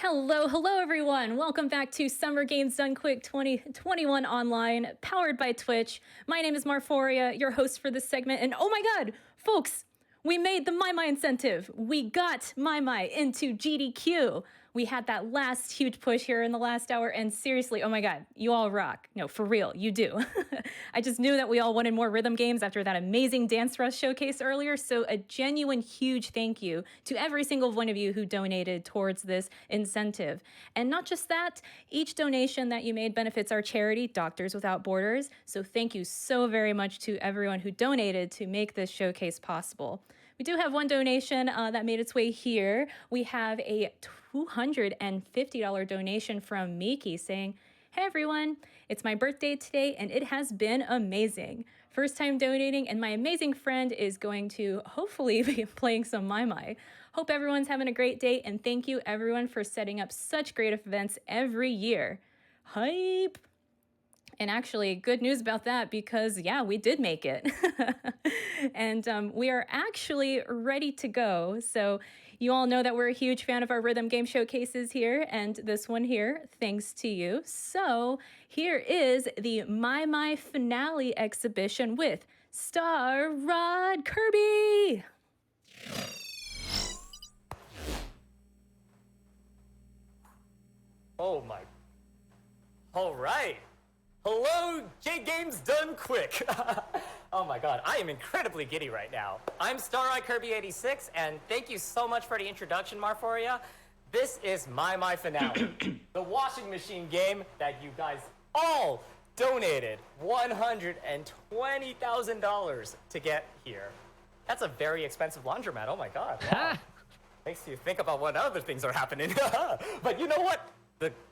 Hello everyone. Welcome back to Summer Games Done Quick 2021 online, powered by Twitch. My name is Marphoria, your host for this segment. And oh my god, folks, we made the maimai incentive. We got maimai into GDQ. We had that last huge push here in the last hour, and seriously, oh my god, you all rock. No, for real, you do. I just knew that we all wanted more rhythm games after that amazing Dance Rush showcase earlier, so a genuine huge thank you to every single one of you who donated towards this incentive. And not just that, each donation that you made benefits our charity, Doctors Without Borders, so thank you so very much to everyone who donated to make this showcase possible. We do have one donation that made its way here. We have a $250 donation from Miki saying, "Hey everyone, it's my birthday today and it has been amazing. First time donating and my amazing friend is going to hopefully be playing some maimai. Hope everyone's having a great day and thank you everyone for setting up such great events every year." Hype! And actually, good news about that because, yeah, we did make it. And we are actually ready to go. So you all know that we're a huge fan of our rhythm game showcases here, and this one here, thanks to you. So here is the maimai finale exhibition with Starrodkirby. Oh my. All right. Hello, Games Done Quick. Oh my god, I am incredibly giddy right now. I'm Starrodkirby86, and thank you so much for the introduction, Marphoria. This is maimai finale, the washing machine game that you guys all donated $120,000 to get here. That's a very expensive laundromat, oh my god. Wow. Makes you think about what other things are happening. But you know what?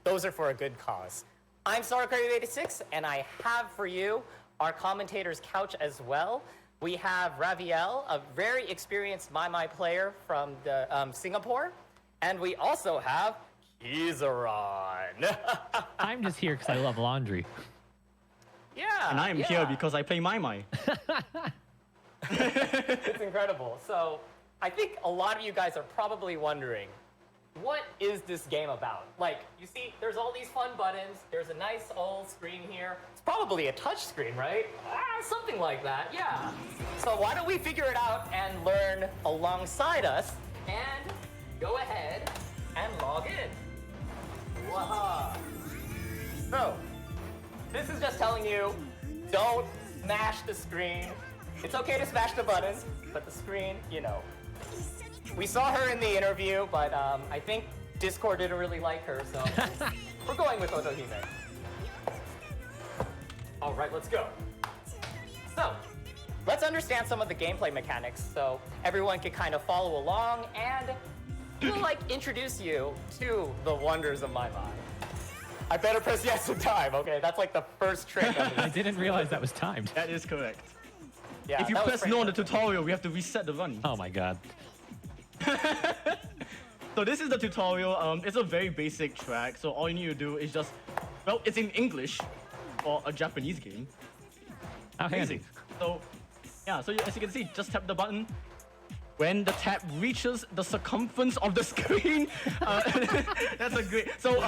Those are for a good cause. I'm Starrodkirby86, and I have for you our commentator's couch as well. We have Raveille, a very experienced maimai player from Singapore, and we also have Keizaron. I'm just here because I love laundry. Yeah. And I'm here because I play maimai. It's incredible. So I think a lot of you guys are probably wondering, what is this game about? Like, you see, there's all these fun buttons. There's a nice old screen here. It's probably a touch screen, right? Something like that, yeah. So why don't we figure it out and learn alongside us and go ahead and log in. Waha. So, this is just telling you, don't smash the screen. It's okay to smash the buttons, but the screen, you know. We saw her in the interview, but I think Discord didn't really like her, so we're going with Otohime. All right, let's go. So, let's understand some of the gameplay mechanics so everyone can kind of follow along, and we'll introduce you to the wonders of maimai. I better press yes in time, okay? That's like the first trick. I didn't realize that was timed. That is correct. Yeah, if you press no on the tutorial, we have to reset the run. Oh my god. So this is the tutorial. It's a very basic track. So all you need to do is just, well, it's in English for a Japanese game. How handy. So yeah, so as you can see, just tap the button. When the tap reaches the circumference of the screen, that's a great. So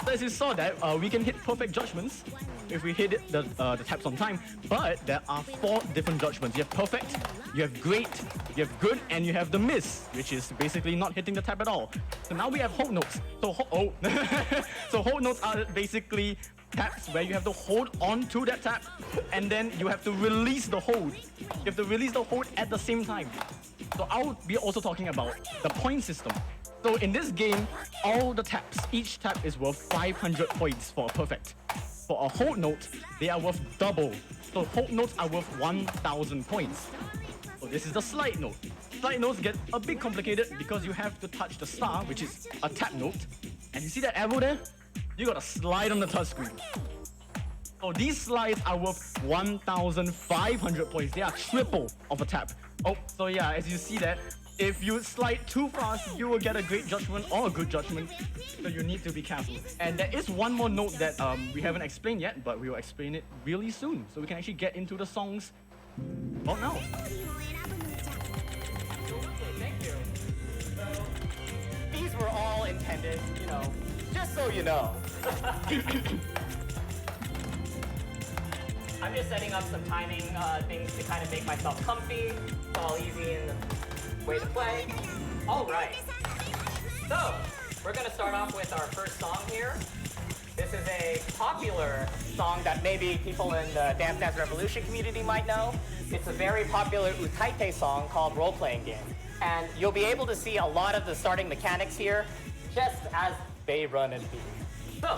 as you saw that, we can hit perfect judgments if we hit the taps on time, but there are 4 different judgments. You have perfect, you have great, you have good, and you have the miss, which is basically not hitting the tap at all. So now we have hold notes. So so hold notes are basically taps where you have to hold on to that tap, and then you have to release the hold. You have to release the hold at the same time. So I'll be also talking about the point system. So in this game, all the taps, each tap is worth 500 points for a perfect. For a hold note, they are worth double. So hold notes are worth 1,000 points. So this is the slide note. Slide notes get a bit complicated because you have to touch the star, which is a tap note. And you see that arrow there? You gotta slide on the touchscreen. So these slides are worth 1,500 points. They are triple of a tap. Oh, so yeah, as you see that, if you slide too fast, you will get a great judgment or a good judgment. So you need to be careful. And there is one more note that we haven't explained yet, but we will explain it really soon. So we can actually get into the songs right now. Thank you. So, these were all intended, you know, just so you know. I'm just setting up some timing things to kind of make myself comfy. It's all easy in the way to play. All right. So, we're going to start off with our first song here. This is a popular song that maybe people in the Dance Dance Revolution community might know. It's a very popular Untitled song called Role Playing Game. And you'll be able to see a lot of the starting mechanics here just as they run and be. So,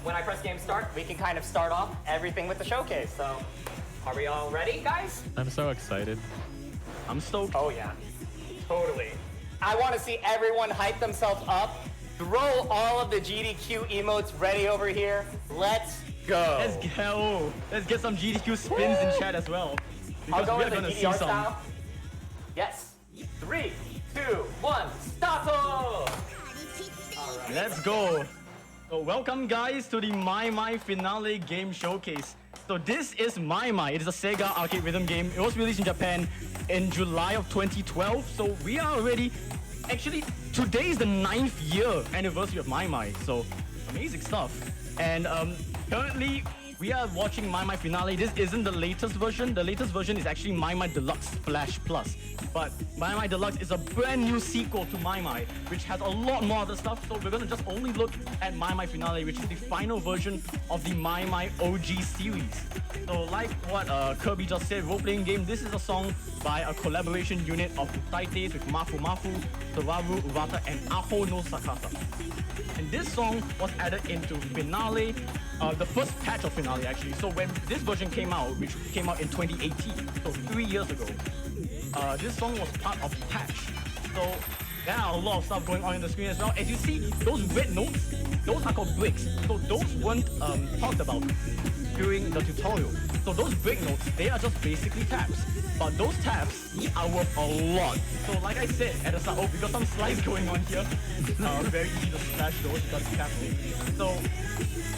when I press game start, we can kind of start off everything with the showcase. So, are we all ready, guys? I'm so excited. I'm stoked. Oh yeah, totally. I want to see everyone hype themselves up. Throw all of the GDQ emotes ready over here. Let's go. Let's go. Let's get some GDQ spins in chat as well. I'll Because go we're with the gonna see DDR some. style. Yes. 3, 2, 1, start! All right. Let's go. So welcome guys to the maimai FiNALE game showcase. So this is maimai. It is a Sega arcade rhythm game. It was released in Japan in July of 2012. So we are already, actually today is the 9th year anniversary of maimai. So amazing stuff. And currently we are watching maimai FiNALE. This isn't the latest version. The latest version is actually maimai Deluxe Splash Plus. But maimai Deluxe is a brand new sequel to maimai, which has a lot more other stuff. So we're gonna just only look at maimai FiNALE, which is the final version of the maimai OG series. So like what Kirby just said, role-playing game, this is a song by a collaboration unit of Utaites with Mafu, Sararu, Urata, and Aho no Sakata. And this song was added into FiNALE, the first patch of FiNALE actually. So when this version came out, which came out in 2018, so 3 years ago, this song was part of the patch. So there are a lot of stuff going on in the screen as well. As you see, those red notes, those are called bricks. So those weren't talked about during the tutorial. So those brick notes, they are just basically tabs. But those tabs are worth a lot. So like I said at the start, oh, because some slides going on here, very easy to smash those because it's happening. So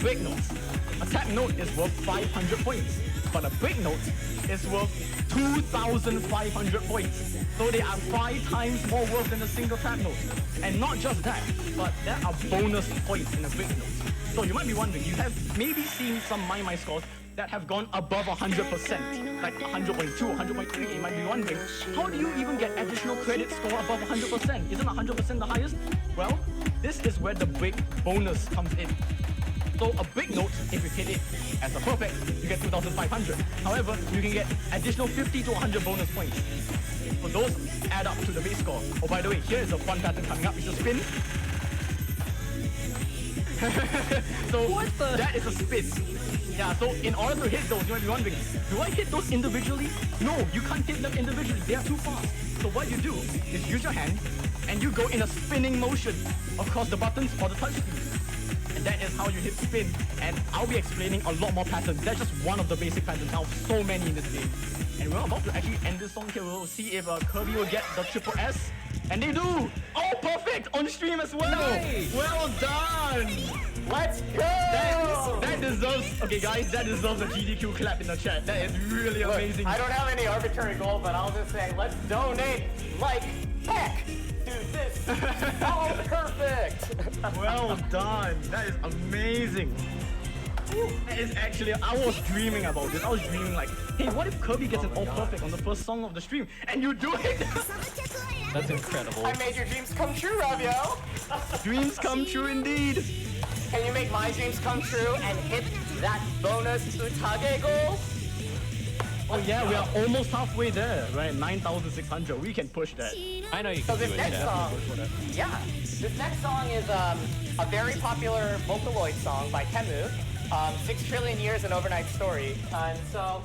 brick notes. A tab note is worth 500 points. But a brick note is worth 2,500 points. So they are 5 times more worth than a single tab note. And not just that, but there are bonus points in a brick note. So you might be wondering, you have maybe seen some maimai scores that have gone above 100%, like 100.2, 100.3. You might be wondering, how do you even get additional credit score above 100%? Isn't 100% the highest? Well, this is where the brick bonus comes in. So a brick note, if you hit it as a perfect, you get 2,500. However, you can get additional 50 to 100 bonus points. So those add up to the base score. Oh, by the way, here is a fun pattern coming up. It's a spin. So that is a spin. Yeah, so in order to hit those, you might be wondering, do I hit those individually? No, you can't hit them individually. They are too fast. So what you do is use your hand and you go in a spinning motion across the buttons or the touchscreen. And that is how you hit spin. And I'll be explaining a lot more patterns. That's just one of the basic patterns. Now, so many in this game. And we're about to actually end this song here. We'll see if Kirby will get the triple S. And they do! Oh, perfect! On stream as well! Nice. Well done! Let's go! That deserves, okay guys, that deserves a GDQ clap in the chat. That is really Look, amazing. I don't have any arbitrary goal, but I'll just say, let's donate like heck to this. Oh, perfect! Well done. That is amazing. That is actually, I was dreaming about this. I was dreaming like, hey, what if Kirby gets an all perfect on the first song of the stream? And you do it! That's incredible. I made your dreams come true, Raveille. Dreams come true indeed. Can you make my dreams come true and hit that bonus Utage goal? Oh yeah, we are almost halfway there, right? 9,600. We can push that. I know you So can do this it. next Yeah. song, yeah, this next song is a very popular Vocaloid song by Temu, 6 Trillion Years, An Overnight Story. And so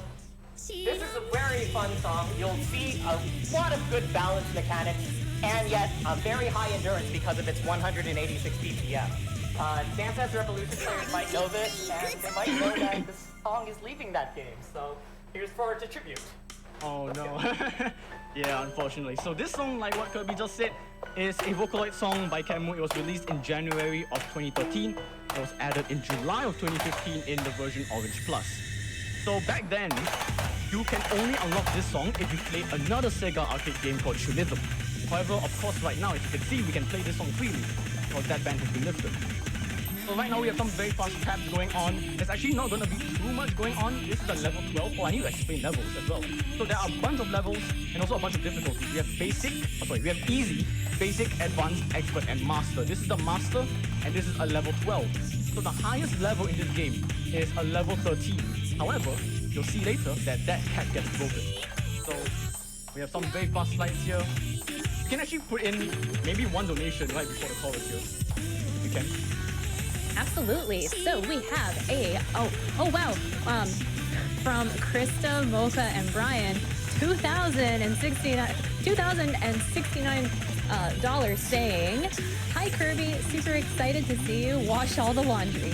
this is a very fun song. You'll see a lot of good balance mechanics and yet a very high endurance because of its 186 BPM. Dance Dance Revolution players might know this, and they might know that this song is leaving that game. So here's for it to tribute. Oh no. Yeah, unfortunately. So this song, like what Kirby just said, is a Vocaloid song by Camu. It was released in January of 2013. It was added in July of 2015 in the version Orange Plus. So back then, you can only unlock this song if you play another Sega arcade game called Chulism. However, of course, right now, as you can see, we can play this song freely. because that ban has been lifted. So right now we have some very fast taps going on. There's actually not going to be too much going on. This is a level 12. Oh, I need to explain levels as well. So there are a bunch of levels and also a bunch of difficulties. We have basic, we have easy, basic, advanced, expert, and master. This is the master, and this is a level 12. So the highest level in this game is a level 13. However, you'll see later that that cap gets broken. So we have some very fast slides here. You can actually put in maybe one donation right before the chorus here. If you can. Absolutely. So we have a oh wow, from Krista, Mocha, and Brian, $2,069 saying, "Hi Kirby, super excited to see you wash all the laundry.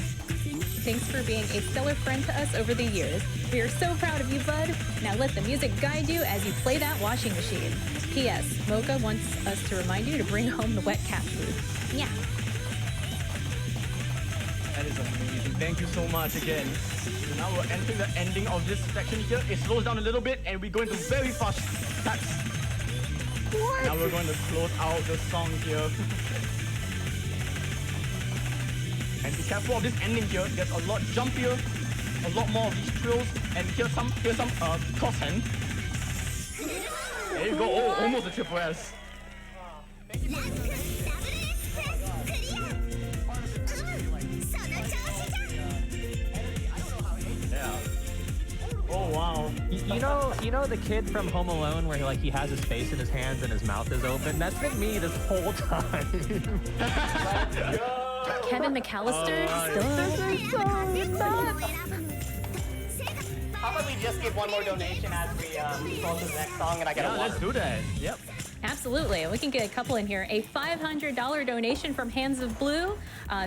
Thanks for being a stellar friend to us over the years. We are so proud of you, bud. Now let the music guide you as you play that washing machine. P.S. Mocha wants us to remind you to bring home the wet cat food." Yeah. That is amazing. Thank you so much again. So now we're entering the ending of this section here. It slows down a little bit and we go into very fast taps. What? Now we're going to close out the song here. And be careful of this ending here. There's a lot jumpier, a lot more of these trills, and here's some cross hand. There you go. Oh, almost a triple S. Oh wow. You know the kid from Home Alone where he has his face in his hands and his mouth is open? That's been me this whole time. Kevin McAllister. How about we just give one more donation as we go to the next song and I get a water. Let's do that. Yep. Absolutely. We can get a couple in here. A $500 donation from Hands of Blue.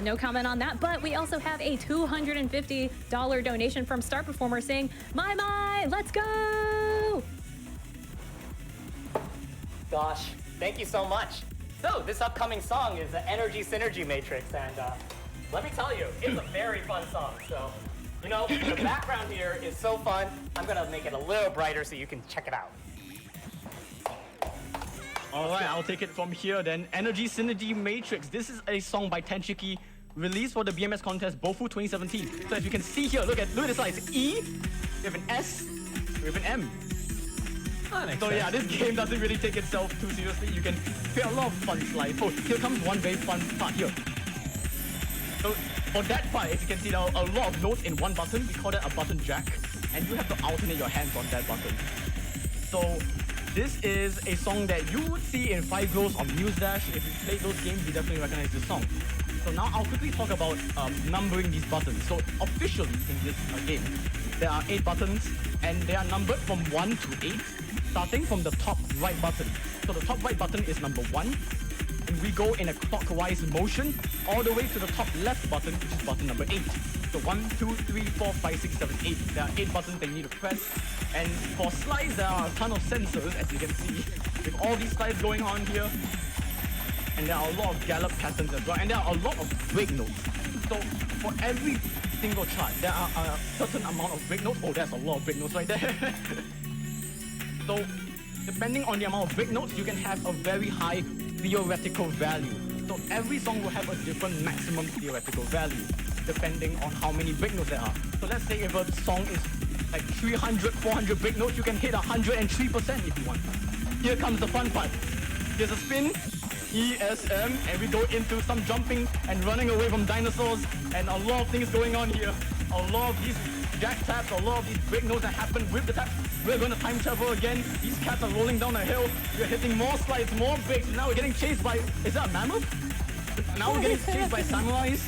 No comment on that. But we also have a $250 donation from Star Performer saying, "Maimai, let's go!" Gosh, thank you so much. So this upcoming song is the Energy Synergy Matrix, and let me tell you, it's a very fun song. So, you know, the background here is so fun. I'm gonna make it a little brighter so you can check it out. Alright, I'll take it from here then. Energy Synergy Matrix. This is a song by Tenchiki, released for the BMS contest Bofu 2017. So as you can see here, look at this side. It's E, we have an S, we have an M. So yeah, this game doesn't really take itself too seriously. You can create a lot of fun slides. Oh, here comes one very fun part here. So for that part, as you can see, there are a lot of notes in one button. We call that a button jack. And you have to alternate your hands on that button. So this is a song that you would see in 5 Glows on Muse Dash. If you played those games, you definitely recognize this song. So now I'll quickly talk about numbering these buttons. So officially in this game, there are 8 buttons and they are numbered from 1 to 8, starting from the top right button. So the top right button is number 1, and we go in a clockwise motion all the way to the top left button, which is button number 8. So 1, 2, 3, 4, 5, 6, 7, 8. There are 8 buttons that you need to press. And for slides, there are a ton of sensors, as you can see, with all these slides going on here. And there are a lot of gallop patterns as well. And there are a lot of break notes. So for every single chart, there are a certain amount of break notes. Oh, there's a lot of break notes right there. So depending on the amount of break notes, you can have a very high theoretical value. So every song will have a different maximum theoretical value, depending on how many break notes there are. So let's say if a song is like 300, 400 break notes, you can hit 103% if you want. Here comes the fun part. There's a spin, ESM, and we go into some jumping and running away from dinosaurs, and a lot of things going on here. A lot of these jack taps, a lot of these break notes that happen with the tap. We're going to time travel again. These cats are rolling down a hill. We're hitting more slides, more breaks. Now we're getting chased by, is that a mammoth? Now we're getting chased by samurais.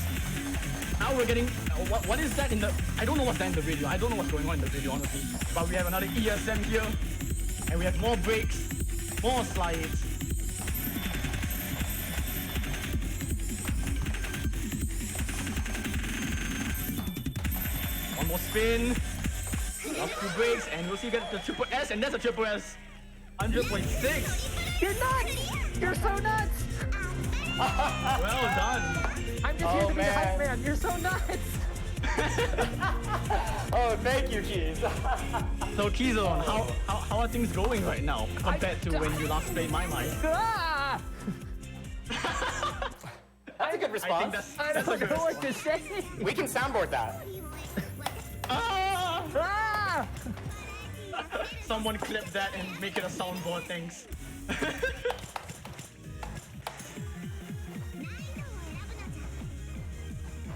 Now we're getting, what is that in the, I don't know what's that in the video. I don't know what's going on in the video, honestly. But we have another ESM here. And we have more breaks, more slides. One more spin. Last 2 breaks, and we'll see you get the triple S, and that's a triple S. 100.6. You're nuts! You're so nuts! Well done. I'm just here to be a hype man. You're so nuts! Oh, thank you, Keys. So Keizaron, how are things going right now compared to when you last played maimai? Ah! That's a good response. I don't know what to say. We can soundboard that. Ah! Ah! Someone clip that and make it a soundboard, thanks.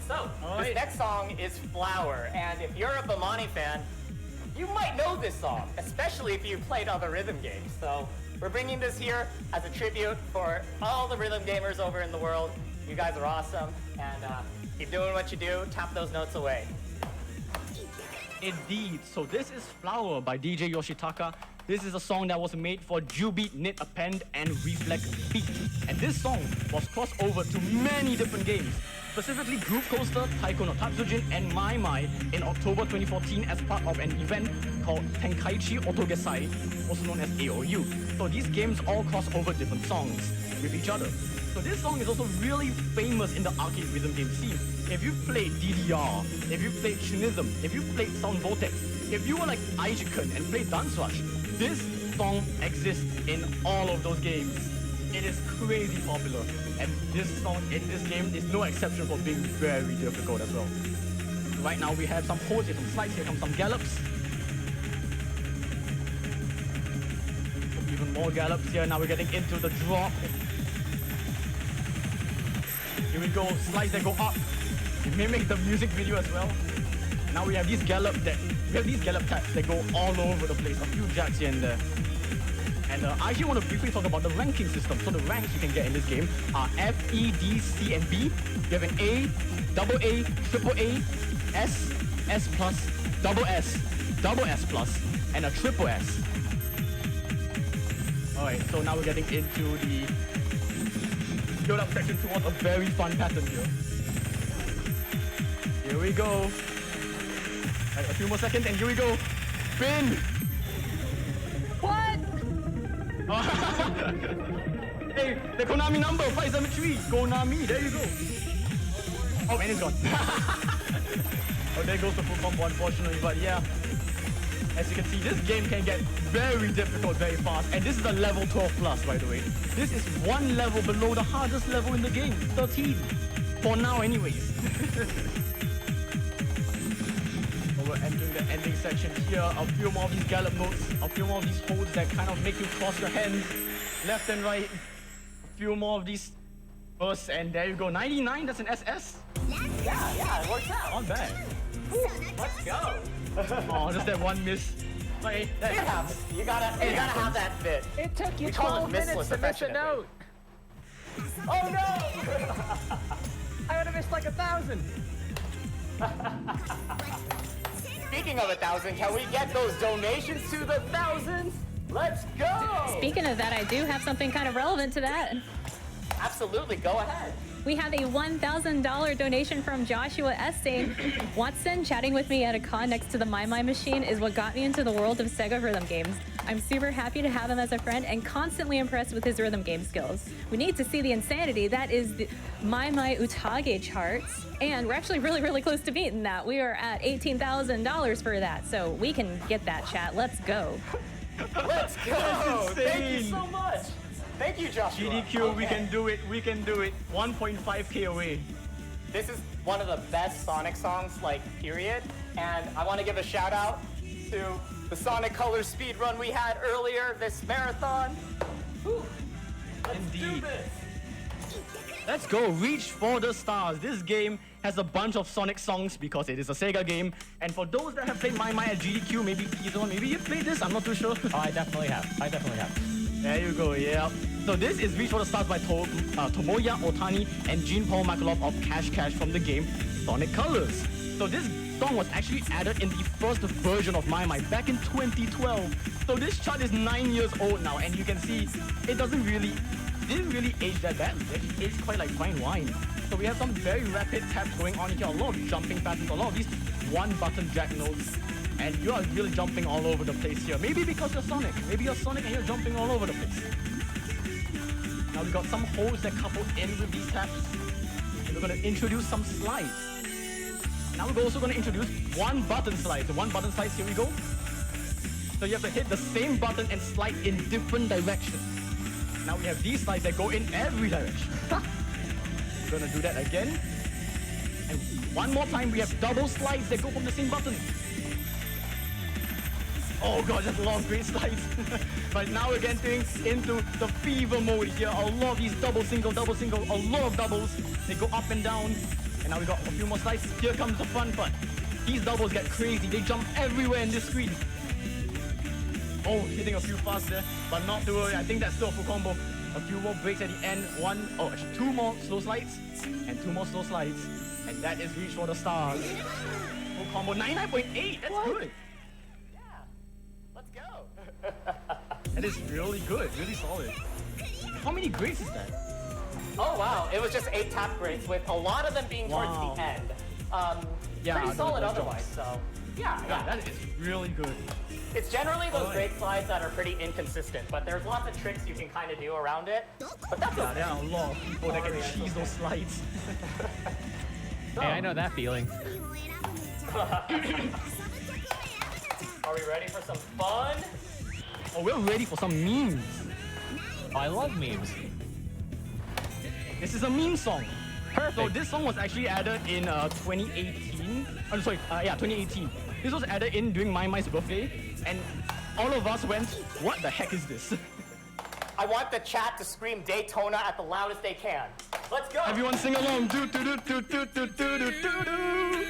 So, Alright. this next song is Flower, and if you're a Bamani fan, you might know this song, especially if you played other rhythm games. So, we're bringing this here as a tribute for all the rhythm gamers over in the world. You guys are awesome, and keep doing what you do, tap those notes away. Indeed. So this is Flower by DJ Yoshitaka. This is a song that was made for Jubeat, Knit Append, and Reflect Beat. And this song was crossed over to many different games, specifically Groove Coaster, Taiko no Tatsujin, and maimai in October 2014 as part of an event called Tenkaichi Otogesai, also known as AOU. So these games all cross over different songs with each other. So this song is also really famous in the arcade rhythm game scene. If you've played DDR, if you've played Shunism, if you've played Sound Vortex, if you were like Aijiken and played Dance Rush, this song exists in all of those games. It is crazy popular, and this song in this game is no exception for being very difficult as well. Right now we have some holds, here some slides, here come some gallops. Even more gallops here, now we're getting into the drop. Here we go, slides that go up. Mimic the music video as well. Now we have these gallop taps that go all over the place. A few jacks here and there. And I actually want to briefly talk about the ranking system. So the ranks you can get in this game are F, E, D, C, and B. You have an A, double A, triple A, S, S plus, double S plus, and a triple S. Alright, so now we're getting into the build up section towards a very fun pattern here. Here we go. Right, a few more seconds and here we go. Spin! What? Hey, the Konami number 573. Konami, there you go. Oh, and it's gone. Oh, there goes the full combo, unfortunately, but yeah. As you can see, this game can get very difficult very fast, and this is a level 12 plus, by the way. This is one level below the hardest level in the game, 13. For now, anyways. We're entering the ending section here. A few more of these gallop notes, a few more of these holds that kind of make you cross your hands left and right. A few more of these bursts, and there you go. 99, that's an SS. Yeah, it works out. Not bad. Let's go. Oh, just that one miss. Okay, It happens. You gotta have that bit. It took you We call it 12 minutes missless to miss a affectionately. note. Oh no! I would have missed like 1,000. Speaking of 1,000, can we get those donations to the thousands? Let's go! Speaking of that, I do have something kind of relevant to that. Absolutely, go ahead. We have a $1,000 donation from Joshua S. saying, Watson chatting with me at a con next to the maimai machine is what got me into the world of Sega rhythm games. I'm super happy to have him as a friend and constantly impressed with his rhythm game skills. We need to see the insanity that is the maimai utage charts, and we're actually really close to beating that. We are at $18,000 for that, so we can get that, chat. Let's go. Let's go! That's Thank you insane. so much. Thank you, Joshua. GDQ, we Okay. can do it. We can do it. 1.5k away. This is one of the best Sonic songs, like, period. And I want to give a shout out to the Sonic Colors speed run we had earlier this marathon. Whew. Let's do Indeed. this. Let's go, reach for the stars. This game has a bunch of Sonic songs because it is a Sega game. And for those that have played maimai at GDQ, maybe Keizaron, maybe you played this, I'm not too sure. Oh, I definitely have. There you go, yeah. So this is Reach for the Stars by Tomoya Otani and Jean-Paul Makarov of Cash Cash from the game Sonic Colors. So this song was actually added in the first version of maimai back in 2012. So this chart is 9 years old now, and you can see it didn't really age that badly. It actually aged quite like fine wine. So we have some very rapid taps going on here, a lot of jumping patterns, a lot of these one-button jack notes. And you are really jumping all over the place here. Maybe because you're Sonic. Maybe you're Sonic and you're jumping all over the place. Now we got some holes that couple in with these taps. And we're going to introduce some slides. Now we're also going to introduce one-button slides. The one-button slides, here we go. So you have to hit the same button and slide in different directions. Now we have these slides that go in every direction. gonna do that again. And one more time, we have double slides that go from the same button. Oh god, there's a lot of great slides. But now we're getting into the fever mode here. A lot of these double single, a lot of doubles. They go up and down. And now we got a few more slides. Here comes the fun part. These doubles get crazy. They jump everywhere in this screen. Oh, hitting a few fast there. But not to worry, I think that's still a full combo. A few more breaks at the end. Actually 2 more slow slides. And 2 more slow slides. And that is reach for the stars. Full combo, 99.8. That's good. Let's go. That is really good, really solid. How many grades is that? Oh wow, it was just 8 tap grades with a lot of them being towards the end. Pretty solid otherwise, so yeah, that is really good. It's generally those great slides that are pretty inconsistent, but there's lots of tricks you can kind of do around it. But that's okay. There are a lot of people that can cheese those slides. Hey, I know that feeling. Are we ready for some fun? Oh, we're ready for some memes. Oh, I love memes. This is a meme song. Perfect. So this song was actually added in 2018. I'm sorry, 2018. This was added in during maimai's birthday, and all of us went, what the heck is this? I want the chat to scream Daytona at the loudest they can. Let's go! Everyone sing along. Do do do do do do do do do.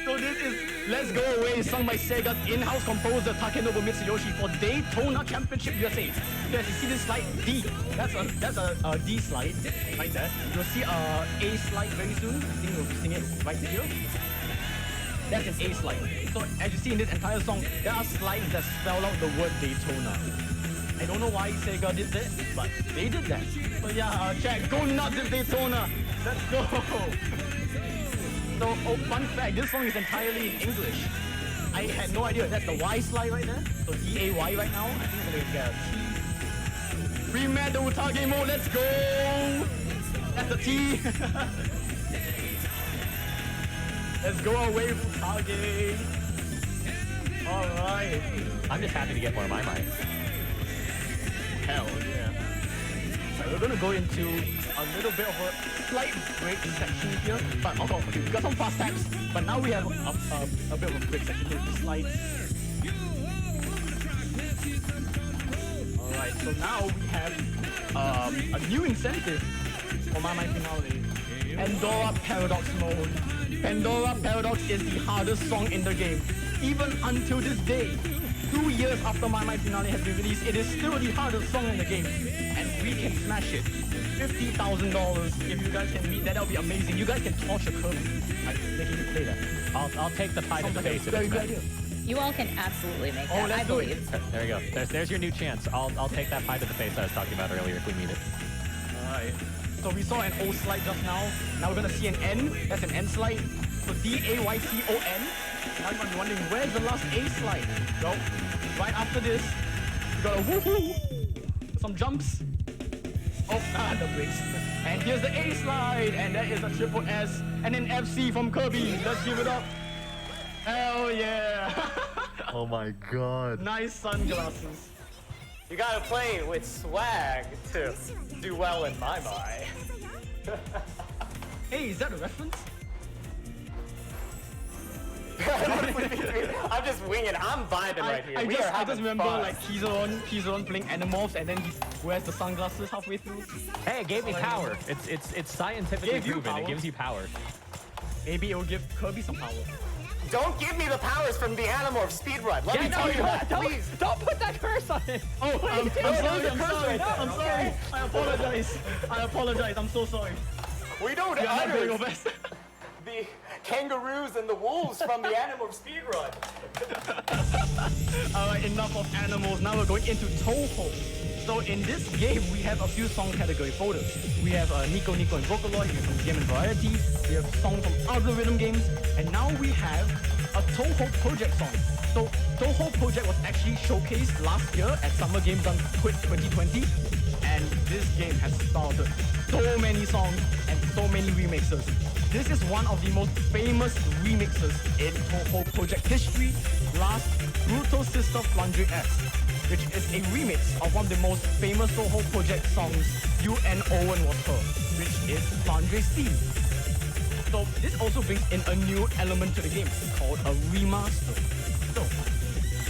So this is Let's Go Away, sung by Sega's in-house composer Takenobu Mitsuyoshi for Daytona Championship USA. Yes, you see this slide D. That's a D slide right there. You'll see a A slide very soon. I think we'll be singing it right here. That's an A slide. So as you see in this entire song, there are slides that spell out the word Daytona. I don't know why Sega did that, but they did that. So yeah, chat, go nuts with Daytona. Let's go. So, fun fact, this song is entirely in English. I had no idea. That's the Y slide right there. So D-A-Y right now. I think we're gonna get a T. Remade the Utage mode, let's go! That's the T. Let's go away, Utage. Alright. I'm just happy to get more maimai. Hell yeah. Right, we're gonna go into a little bit of a slight break section here, but okay, we got some fast taps, but now we have a bit of a break section here with the slides. Alright, so now we have a new incentive for maimai FiNALE. Pandora Paradox mode. Pandora Paradox is the hardest song in the game. Even until this day, 2 years after maimai FiNALE has been released, it is still the hardest song in the game. And we can smash it. $50,000. If you guys can meet that, that'll be amazing. You guys can torture Kirby by making him play that. I'll take the pie to the face. Very good idea. You all can absolutely make that, let's I do it. believe. There we go. There's your new chance. I'll take that pie to the face I was talking about earlier if we need it. Alright. So we saw an O slide just now. Now we're gonna see an N. That's an N slide. So D-A-Y-T-O-N. Now you might be wondering, where's the last A slide? Well, right after this, we got a woohoo! Some jumps. Oh, the breaks. And here's the A slide, and that is a triple S, and an FC from Kirby. Let's give it up. Hell yeah! Oh my god. Nice sunglasses. You gotta play with swag to do well in maimai. Hey, is that a reference? I'm just winging. I'm vibing right here. I just remember like Keizaron playing Animorphs, and then he wears the sunglasses halfway through. Hey, it gave me power. It's scientifically proven. It gives you power. Maybe it will give Kirby some power. Don't give me the powers from the Animorph speedrun. Let me tell you that, please. Don't put that curse on it. Oh, I'm sorry. I'm sorry. Okay. I apologize. I'm so sorry. We don't You're not doing your utter best. the kangaroos and the wolves from the Animorph speedrun. Alright, enough of animals. Now we're going into Toho. So in this game, we have a few song category folders. We have Nico Nico and Vocaloid, we have some Game and Variety, we have songs from other rhythm games, and now we have a Toho Project song. So Toho Project was actually showcased last year at Summer Games Done Quick 2020, and this game has started so many songs and so many remixes. This is one of the most famous remixes in Toho Project history, last Brutal Sister Plundering X, which is a remix of one of the most famous Toho Project songs, You and Owen Was Her. which is Flandre's theme. So this also brings in a new element to the game called a remaster. So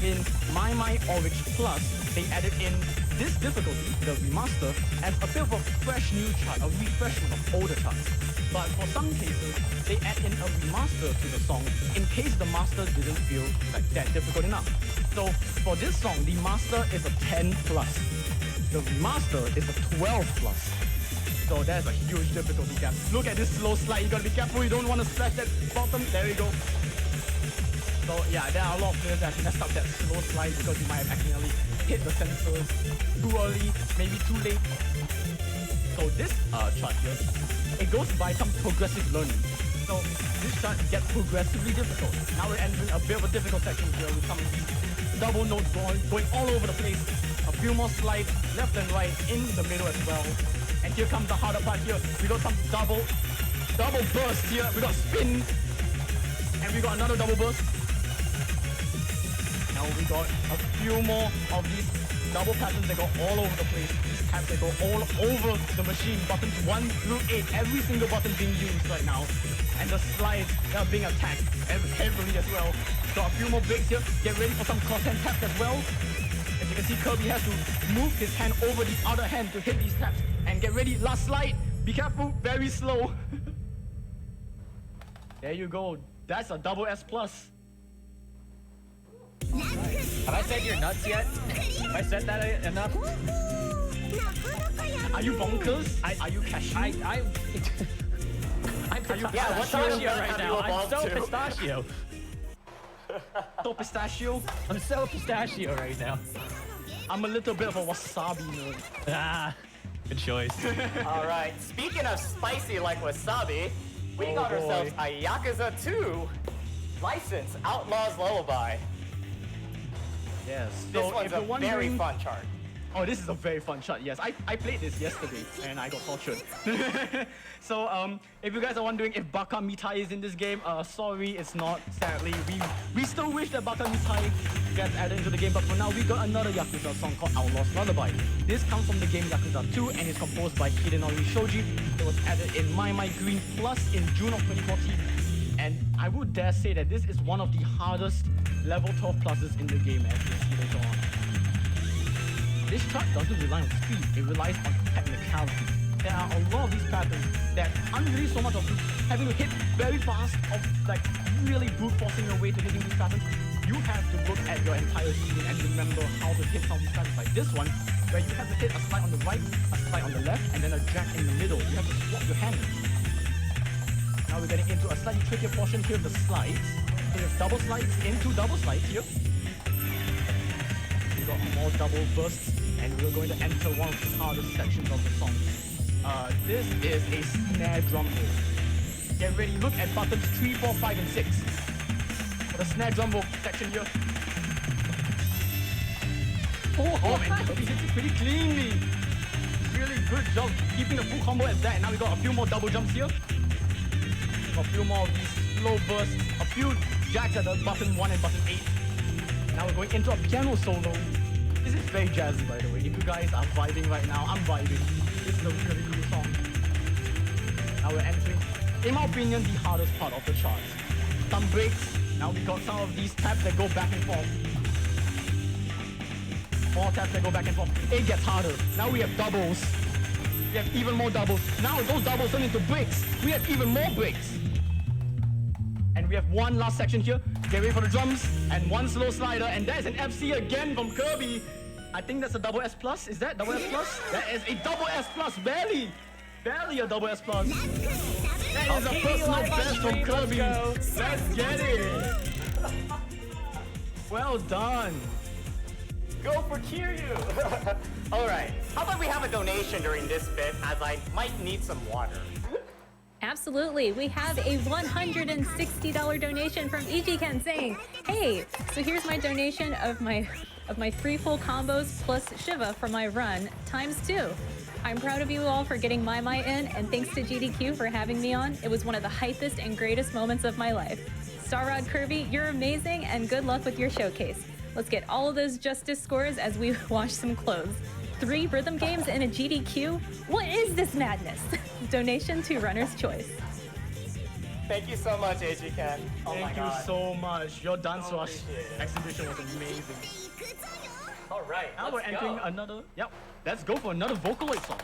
in maimai Orange Plus, they added in this difficulty, the remaster, as a bit of a fresh new chart, a refreshment of older charts. But for some cases, they add in a remaster to the song in case the master didn't feel like that difficult enough. So for this song, the master is a 10 plus. The remaster is a 12 plus. So there's a huge difficulty gap. Look at this slow slide. You gotta be careful. You don't want to splash that bottom. There you go. So yeah, there are a lot of players that messed up that slow slide because you might have accidentally hit the sensors too early, maybe too late. So this chart here, it goes by some progressive learning. So this chart gets progressively difficult. Now we're entering a bit of a difficult section here with some double notes going all over the place. A few more slides left and right in the middle as well. And here comes the harder part here. We got some double burst here. We got spin. And we got another double burst. Now we got a few more of these double patterns that go all over the place. These tabs that go all over the machine. Buttons 1 through 8. Every single button being used right now. And the slides that are being attacked heavily as well. Got a few more breaks here. Get ready for some cross-hand taps as well. As you can see, Kirby has to move his hand over the other hand to hit these taps. And get ready, last slide. Be careful, very slow. There you go. That's a double S plus. Have I said you're nuts yet? Have I said that enough? Are you bonkers? Are you cashew? I'm Yeah, what time pistachio right have now. you I'm evolved so to? pistachio. So pistachio. I'm so pistachio right now. I'm a little bit of a wasabi nerd. Ah, good choice. All right. Speaking of spicy like wasabi, we Oh, got boy. ourselves a Yakuza 2 License Outlaw's Lullaby. Yes. This So one's if you're a wondering, very fun chart. oh, this is a very fun chart. Yes, I played this yesterday and I got tortured. So if you guys are wondering if Baka Mitai is in this game, sorry, it's not. Sadly, we still wish that Baka Mitai gets added into the game, but for now we got another Yakuza song called Outlaw's Lullaby. This comes from the game Yakuza 2 and is composed by Hidenori Shoji. It was added in maimai Green Plus in June of 2014. And I would dare say that this is one of the hardest level 12 pluses in the game, as you'll see later on. This chart doesn't rely on speed, it relies on technicality. There are a lot of these patterns that aren't really so much of having to hit very fast, of like really brute forcing your way to hitting these patterns. You have to look at your entire screen and remember how to hit some of these patterns, like this one, where you have to hit a slide on the right, a slide on the left, and then a jack in the middle. You have to swap your hands. Now we're getting into a slightly trickier portion here, the slides. So we have double slides into double slides here. We got more double bursts, and we're going to enter one of the hardest sections of the song. This is a snare drum roll. Get ready, look at buttons 3, 4, 5, and 6. For the snare drum roll section here. Oh man, he hits it pretty cleanly. Really good job keeping the full combo at that. And now we got a few more double jumps here. A few more of these slow bursts, a few jacks at the button 1 and button 8. Now we're going into a piano solo. This is very jazzy, by the way. If you guys are vibing right now, I'm vibing. This is a really cool song. Now we're entering, in my opinion, the hardest part of the charts. Some breaks. Now we got some of these taps that go back and forth. More taps that go back and forth. It gets harder. Now we have doubles. We have even more doubles. Now those doubles turn into breaks. We have even more breaks. And we have one last section here. Get ready for the drums. And one slow slider. And there's an FC again from Kirby. I think that's a double S plus. Is that double S plus? That is a double S plus. Barely. Barely a double S plus. That is a personal best from Kirby. Let's get it. Well done. Go for Kiryu! Alright, how about we have a donation during this bit, as I might need some water. Absolutely. We have a $160 donation from Ichiken saying, hey, so here's my donation of my 3 full combos plus Shiva for my run, ×2. I'm proud of you all for getting maimai in, and thanks to GDQ for having me on. It was one of the hypest and greatest moments of my life. Starrodkirby, you're amazing, and good luck with your showcase. Let's get all of those justice scores as we wash some clothes. 3 rhythm games and a GDQ? What is this madness? Donation to Runner's Choice. Thank you so much, AG Ken. Oh my Thank god. you so much. Your dance So rush appreciate it. exhibition was amazing. All right, Now let's we're entering go. another. Yep. Let's go for another Vocaloid song.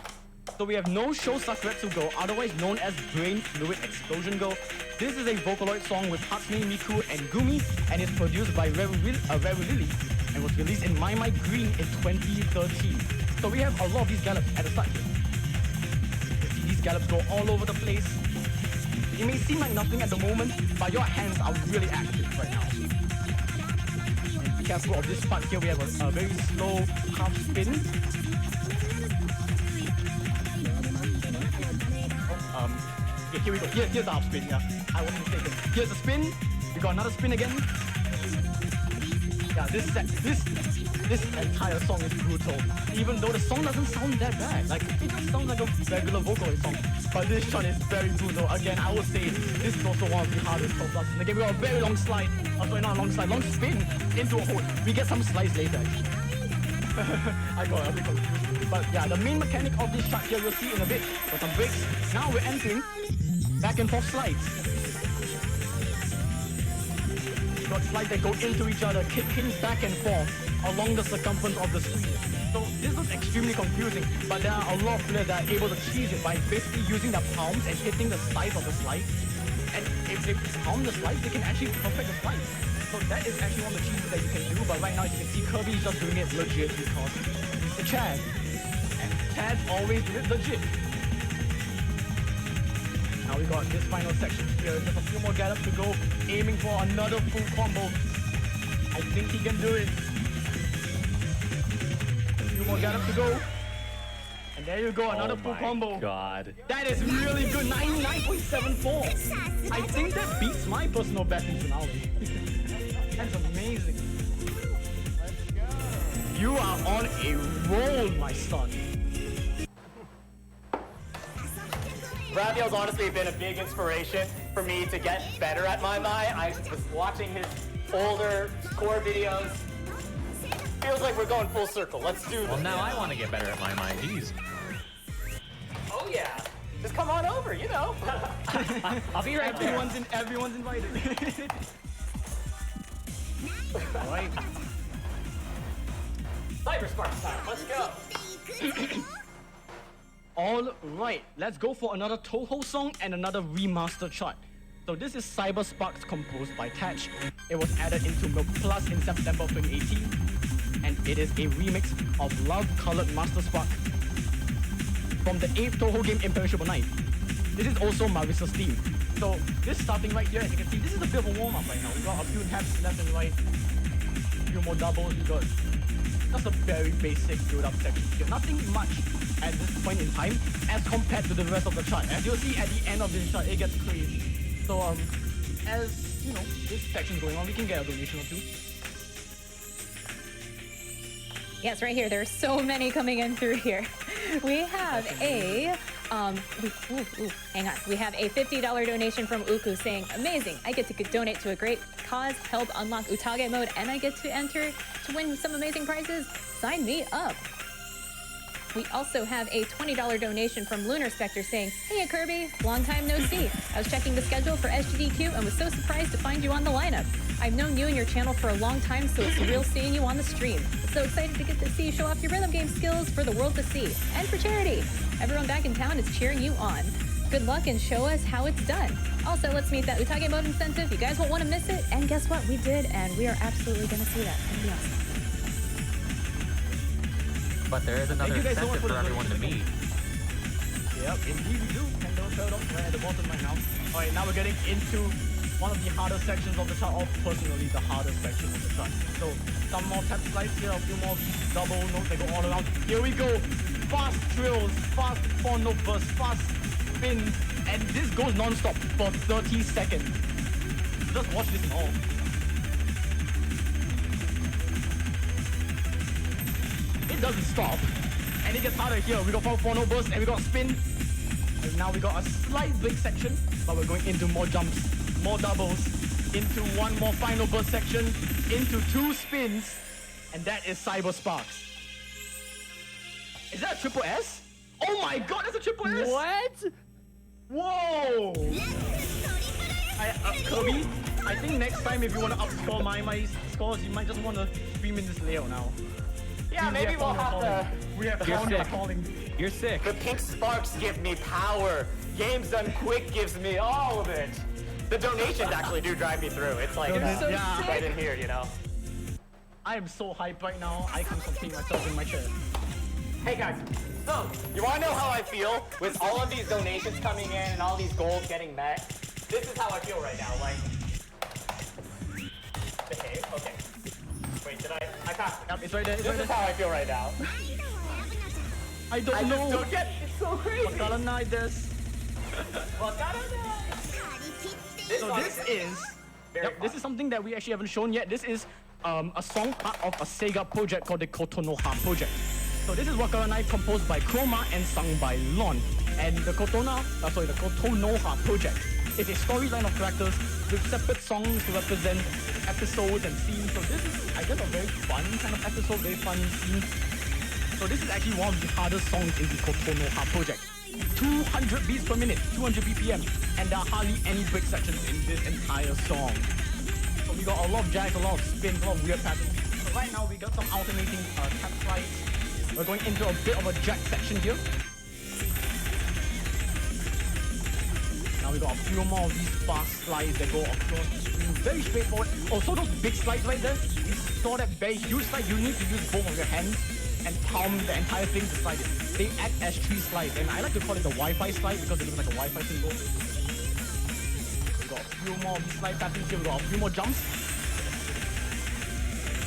So we have No Show Sakuretsu Go, otherwise known as Brain Fluid Explosion Go. This is a Vocaloid song with Hatsune Miku and Gumi, and it's produced by Raveille and was released in maimai Green in 2013. So we have a lot of these gallops at the start here. You can see these gallops go all over the place. It may seem like nothing at the moment, but your hands are really active right now. And be careful of this part here. We have a very slow half spin. Okay, here we go. Here's the half spin. Yeah, I wasn't mistaken. Here's the spin. We got another spin again. Yeah, this entire song is brutal. Even though the song doesn't sound that bad. Like, it just sounds like a regular Vocaloid song. But this shot is very brutal. Again, I would say this is also one of the hardest top blocks in the game. We got a very long slide. Sorry, not a long slide, long spin into a hold. We get some slides later. I got a bit confused. But yeah, the main mechanic of this shot here, you'll see in a bit. Got some breaks. Now we're entering back and forth slides. We got slides that go into each other, kicking back and forth along the circumference of the screen. So this was extremely confusing, but there are a lot of players that are able to cheese it by basically using their palms and hitting the sides of the slide. And if they palm the slides, they can actually perfect the slides. So that is actually one of the cheeses that you can do, but right now as you can see, Kirby is just doing it legit because he's the Chad. And Chad always do it legit. Now we got this final section here, just a few more gallops to go, aiming for another full combo. I think he can do it. A few more gallops to go. And there you go, another full combo. God. That is really good, 99.74. I think that beats my personal best in FiNALE. That's amazing. Let's go. You are on a roll, my son. Raveille's honestly been a big inspiration for me to get better at maimai. I was watching his older core videos. Feels like we're going full circle. Let's do this. Well, now I want to get better at maimai. Jeez. Oh yeah. Just come on over, you know. I'll be right there. Everyone's invited. Alright. Cyber Sparks time. Let's go. All right, let's go for another Toho song and another remastered chart. So this is Cyber Sparks composed by Tatch. It was added into Milk Plus in September 2018, and it is a remix of Love Colored Master Spark from the 8th Toho game Imperishable Night. This is also Marisa's theme. So this starting right here, as you can see, this is a bit of a warm-up right now. We got a few taps left and right, a few more doubles. We got just a very basic build-up section here. Nothing much at this point in time as compared to the rest of the chart. As you'll see at the end of this chart, it gets crazy. So as you know, this section's going on, we can get a donation or two. Yes, right here. There are so many coming in through here. We have a hang on. We have a $50 donation from Uku saying, amazing, I get to donate to a great cause, help unlock Utage mode, and I get to enter to win some amazing prizes. Sign me up. We also have a $20 donation from Lunar Spectre saying, hey Kirby, long time no see. I was checking the schedule for SGDQ and was so surprised to find you on the lineup. I've known you and your channel for a long time, so it's surreal seeing you on the stream. So excited to get to see you show off your rhythm game skills for the world to see. And for charity. Everyone back in town is cheering you on. Good luck and show us how it's done. Also, let's meet that Utage mode incentive. You guys won't want to miss it. And guess what? We did, and we are absolutely going to see that. It's going to be awesome. But there is another incentive for everyone to meet. Yep, indeed we do. $10 trade-off right at the bottom right now. Alright, now we're getting into one of the hardest sections of the chart, or personally the hardest section of the chart. So, some more tap slides here, a few more double notes that go all around. Here we go! Fast trills, fast 4-note bursts, fast spins, and this goes non-stop for 30 seconds. Just watch this in all. It doesn't stop, and it gets harder here. We got 4-note bursts, and we got spin. And now we got a slight break section, but we're going into more jumps, more doubles, into one more final burst section, into 2 spins, and that is Cyber Sparks. Is that a triple S? Oh my god, that's a triple S! What? Whoa! Kirby, I think next time if you want to upscore my scores, you might just want to stream in this layout now. Yeah, maybe we'll have to. We have You're Founder sick. calling. You're sick. The pink sparks give me power. Games Done Quick gives me all of it. The donations actually do drive me through. It's like so yeah. right in here, you know. I am so hyped right now, I can contain myself in my chair. Hey guys, so you want to know how I feel with all of these donations coming in and all these goals getting met? This is how I feel right now. Like, okay. Wait, did I passed it. Yep, it's right there. It's This right is there. how I feel right now. I don't I know. just don't get. It's so crazy. Wakaranai this. So this is. Yep, this is something that we actually haven't shown yet. This is a song part of a Sega project called the Kotonoha project. So this is Wakaranai composed by Chroma and sung by Lon. And the Kotonoha project is a storyline of characters with separate songs to represent episodes and scenes. So this is, I guess, a very fun kind of episode, very fun scene. So this is actually one of the hardest songs in the Kotonoha project. 200 beats per minute, 200 BPM, and there are hardly any break sections in this entire song. So we got a lot of jazz, a lot of spins, a lot of weird patterns. So right now we got some alternating tap slides. We're going into a bit of a jack section here. Now we got a few more of these fast slides that go across the screen. Very straightforward. Also those big slides right there, you saw that very huge slide, you need to use both of your hands and palm the entire thing to slide it. They act as 3 slides, and I like to call it the Wi-Fi slide because it looks like a Wi-Fi symbol. We got a few more of these slide patterns here, we got a few more jumps.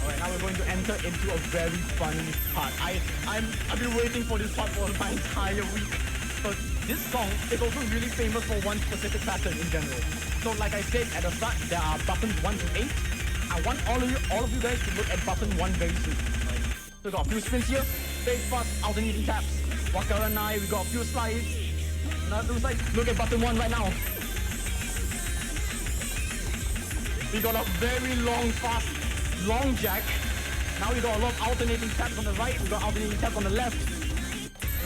Alright, now we're going to enter into a very fun part. I've been waiting for this part for my entire week. So this song is also really famous for one specific pattern in general. So like I said at the start, there are buttons 1 to 8. I want all of you guys to look at button 1 very soon. So we got a few spins here, very fast alternating taps. Wakaranai, we got a few slides. Another slides. Look at button 1 right now. We got a very long, fast, long jack. Now we got a lot of alternating taps on the right, we got alternating taps on the left. We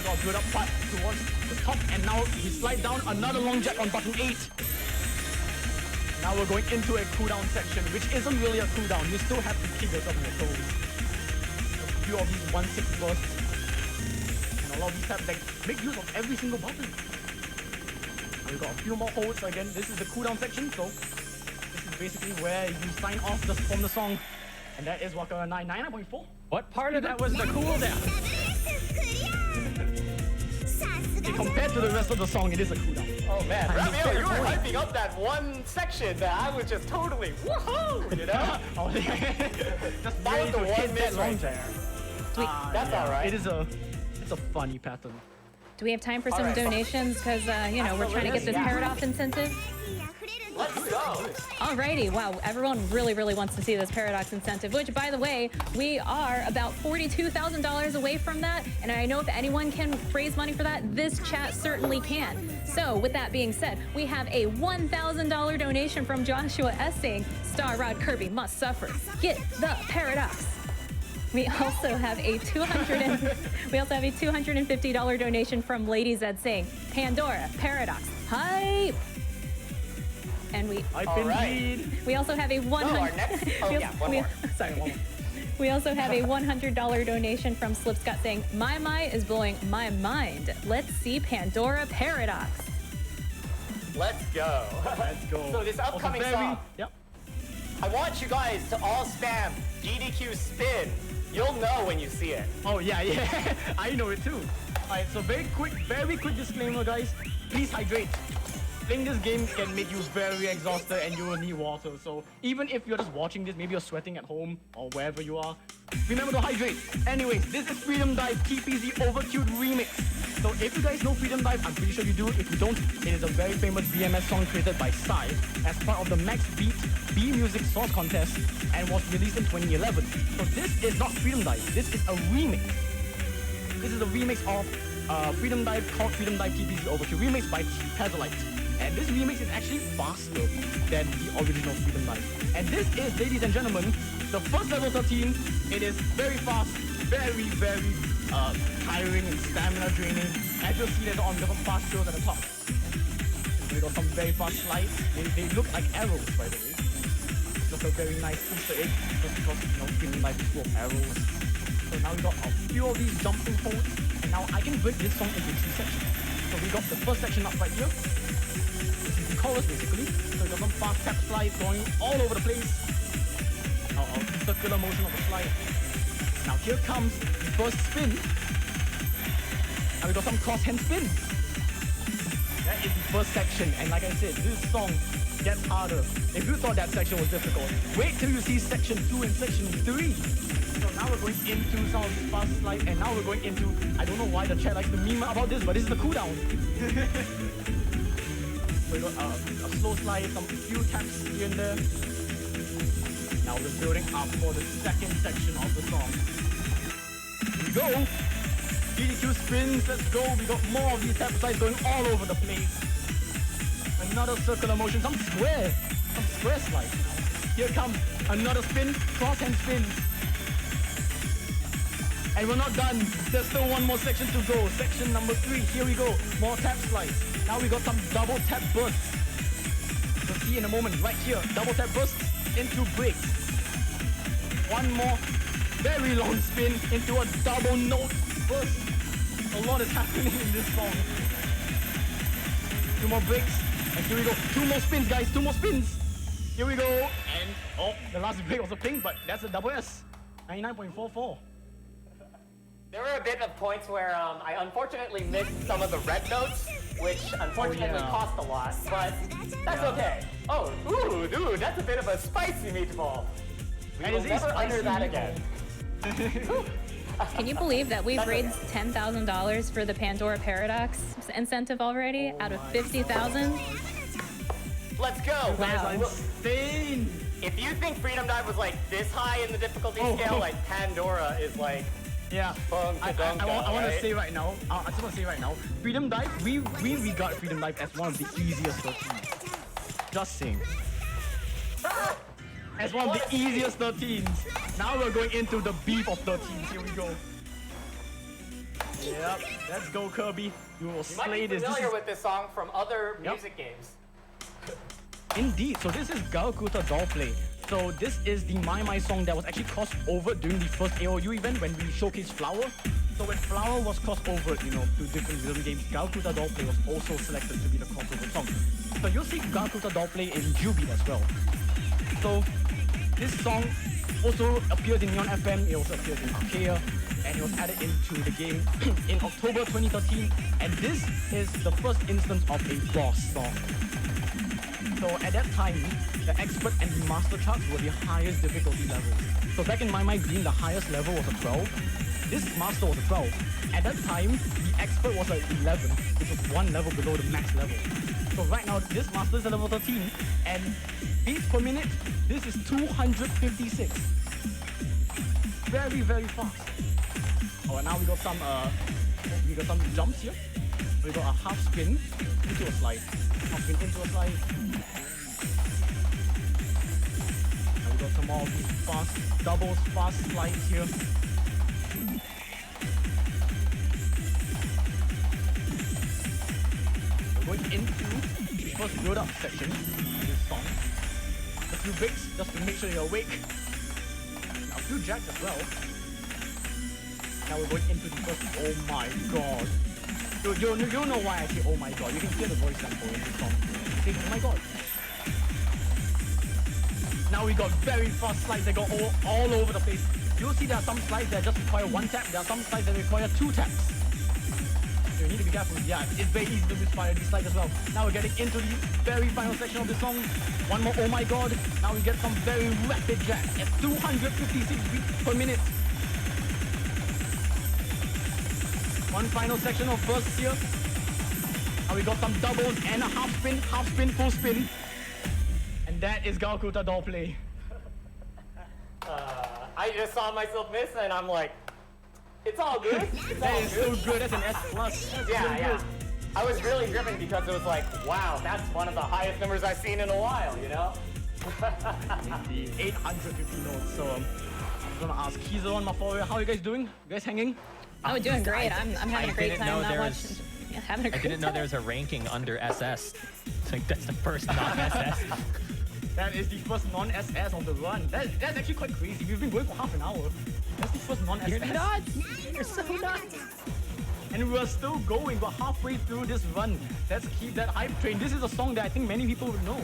got a build up part towards the top, and now we slide down another long jack on button 8. Now we're going into a cooldown section, which isn't really a cooldown. You still have to keep yourself on your toes. A few of these 1-6 bursts. And a lot of these taps that make use of every single button. We got a few more holds again. This is the cooldown section, so this is basically where you sign off from the song. And that is Wakaranai 9.4. What part of that was the cooldown? Okay, compared to the rest of the song, it is a cooldown. Oh man, Raveille, you were hyping up that one section that I was just totally woohoo, you know? Oh, yeah. Just That was the one miss right there. That's yeah. alright. It's a funny pattern. Do we have time for some Alright. donations? Because, we're trying to get this Yeah. Paradox incentive. Let's go. Alrighty, wow, everyone really wants to see this Paradox incentive, which, by the way, we are about $42,000 away from that, and I know if anyone can raise money for that, this chat certainly can. So, with that being said, we have a $1,000 donation from Joshua S. saying, Starrodkirby must suffer. Get the Paradox. We also have a $250 donation from Lady Zed saying, Pandora, Paradox, hype! And we also have a We also have a $100 donation from Slip Scott saying, maimai is blowing my mind. Let's see Pandora Paradox. Let's go. Let's go. So this upcoming song, Yep. I want you guys to all spam GDQ spin. You'll know when you see it. Oh yeah. I know it too. Alright, so very quick disclaimer, guys. Please hydrate. Playing this game can make you very exhausted and you will need water. So even if you're just watching this, maybe you're sweating at home or wherever you are, remember to hydrate. Anyways, this is Freedom Dive TPZ Overkilled Remix. So if you guys know Freedom Dive, I'm pretty sure you do. If you don't, it is a very famous BMS song created by Psy as part of the Max Beat B Music Source Contest and was released in 2011. So this is not Freedom Dive, this is a remix. This is a remix of Freedom Dive called Freedom Dive TPZ Overkill Remix by Keizaron. And this remix is actually faster than the original Freedom Dive. And this is, ladies and gentlemen, the first level 13. It is very fast, very tiring and stamina draining. As you'll see later on, we got some fast throws at the top. We got some very fast slides. They look like arrows, by the way. It's just a very nice Easter egg, just because, you know, Freedom Dive is full of arrows. So now we got a few of these jumping holds, and now I can break this song into 3 sections. So we got the first section up right here. This is the chorus, basically. So we got some fast tap slides going all over the place. Now a circular motion of the slide. Now here comes the first spin. And we got some cross hand spins. That is the first section, and like I said, this song gets harder. If you thought that section was difficult, wait till you see section 2 and section 3. So now we're going into some of these fast slides, and now we're going into, I don't know why the chat likes to meme about this, but this is the cooldown. So we got a slow slide, some few taps here and there. Now we're building up for the second section of the song. Here we go! DDQ spins, let's go. We got more of these tap slides going all over the place. Another circular motion, some square slides now. Here comes another spin, cross hand spins. And we're not done. There's still one more section to go. Section number 3, here we go. More tap slides. Now we got some double tap bursts. You'll see in a moment, right here, double tap bursts into breaks. One more very long spin into a double note burst. A lot is happening in this song. 2 more breaks, and here we go. 2 more spins, guys, 2 more spins. Here we go, and oh, the last break was a pink, but that's a double S. 99.44. There were a bit of points where I unfortunately missed some of the red notes, which unfortunately cost a lot, but that's okay. Oh, ooh, dude, that's a bit of a spicy meatball. We will never utter that again. Can you believe that we've raised $10,000 for the Pandora Paradox incentive already out of 50,000? Let's go. Wow. Insane. If you think Freedom Dive was like this high in the difficulty scale, like Pandora is like. Yeah, I want to say right now, I just want to say right now, Freedom Dive, we regard Freedom Dive as one of the easiest 13s. Just saying. As one of the easiest 13s. Now we're going into the beef of 13s. Here we go. Yep, let's go, Kirby. You will slay this. You might be familiar with this song from other music games. Indeed. So this is Galkuta Dollplay. So this is the maimai song that was actually crossed over during the first AOU event when we showcased Flower. So when Flower was crossed over, you know, to different rhythm games, Galkuta Dollplay was also selected to be the crossover song. So you'll see Galkuta Dollplay in Jubi as well. So this song also appears in Neon FM, it also appears in Archaea, and it was added into the game in October 2013. And this is the first instance of a boss song. So at that time, the expert and the master charts were the highest difficulty levels. So back in maimai being the highest level was a 12. This master was a 12. At that time, the expert was an 11, which was 1 level below the max level. So right now, this master is a level 13, and beats per minute, this is 256. Very, very fast. Oh, and now we got some jumps here. We got a half spin into a slide. Half spin into a slide. And we got some more of these fast doubles, fast slides here. We're going into the first build-up section of this song. A few breaks just to make sure you're awake. A few jacks as well. Now we're going into the first. Oh my god. You know why I say oh my god. You can hear the voice sample in this song. Saying oh my god. Now we got very fast slides that go all over the place. You'll see there are some slides that just require 1 tap. There are some slides that require 2 taps. So you need to be careful. Yeah, it's very easy to misfire these slides as well. Now we're getting into the very final section of the song. One more oh my god. Now we get some very rapid jacks at 256 beats per minute. One final section of bursts here. Now we got some doubles and a half spin, full spin. And that is Galkuta Dollplay. I just saw myself miss and I'm like, it's all good. That is so good. That's an S+. That's yeah. I was really driven because it was like, wow, that's one of the highest numbers I've seen in a while, you know? Indeed. 850 notes. So I'm gonna ask Keizaron, marphoria, how are you guys doing? You guys hanging? Oh, doing great. I'm having a great didn't time. know Not there watching. was- Yeah, having a I great didn't know time. there was a ranking under SS. It's like that's the first non-SS. That is the first non-SS of the run. That's actually quite crazy. We've been going for half an hour. That's the first non-SS. You're nuts! You're so nuts! And we're still going. We're halfway through this run. Let's keep that hype train. This is a song that I think many people would know.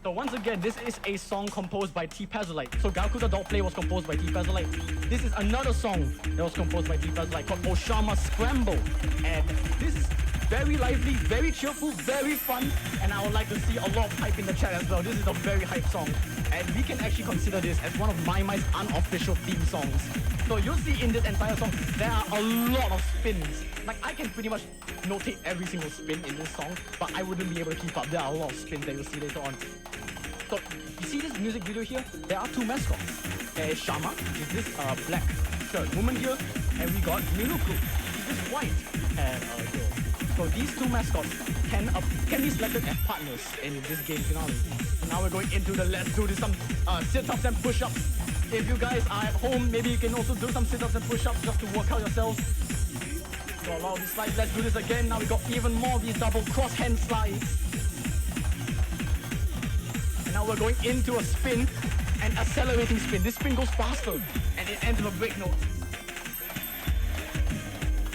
So once again, this is a song composed by T-Pazolite. So Gaku the Dog Play was composed by T-Pazolite. This is another song that was composed by T-Pazolite called Oshama Scramble. And this is very lively, very cheerful, very fun. And I would like to see a lot of hype in the chat as well. This is a very hype song. And we can actually consider this as one of maimai's unofficial theme songs. So you'll see in this entire song, there are a lot of spins. Like I can pretty much notate every single spin in this song, but I wouldn't be able to keep up. There are a lot of spins that you'll see later on. So you see this music video here? There are two mascots. There is Shama, is this black shirt woman here, and we got Miruku, this white and girl. So these two mascots can be selected as partners in this game finale. So now we're going into the let's do this some sit-ups and push-ups. If you guys are at home, maybe you can also do some sit-ups and push-ups just to work out yourselves. So a lot of these slides, let's do this again. Now we got even more of these double cross hand slides. And now we're going into a spin, an accelerating spin. This spin goes faster and it ends with a break note.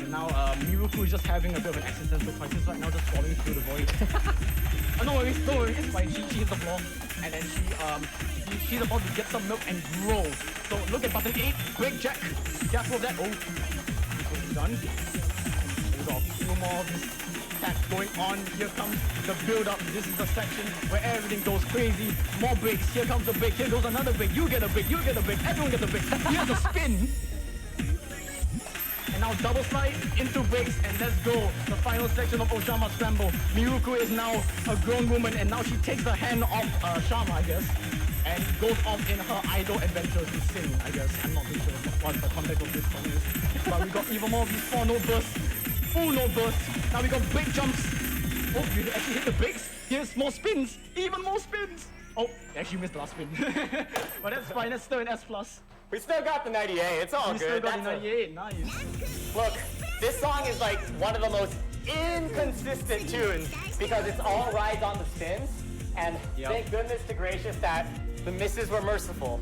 Now, Miruku is just having a bit of an existential crisis right now, just falling through the void. No worries, it's fine. She hits the floor, and then she's about to get some milk and grow. So look at button 8, break jack. Careful of that. Oh, this is done. We've got a few more of this attack going on. Here comes the build-up. This is the section where everything goes crazy. More breaks. Here comes a break. Here goes another break. You get a break. You get a break. Everyone gets a break. Here's a spin. And now double slide into breaks, and let's go. The final section of Oshama Scramble. Miruku is now a grown woman, and now she takes the hand off Shama, I guess, and goes off in her idol adventures to sing, I guess. I'm not too sure what the context of this song is. But we got even more of these 4-note bursts, full note bursts. Now we got break jumps. Oh, you actually hit the breaks. Here's more spins, even more spins. Oh, you actually missed the last spin. But that's fine, that's still an S+. We still got the 98. It's all We good. still got the That's 98, nice. Look, this song is like one of the most inconsistent tunes because it's all rides on the spins, and thank goodness to gracious that the misses were merciful.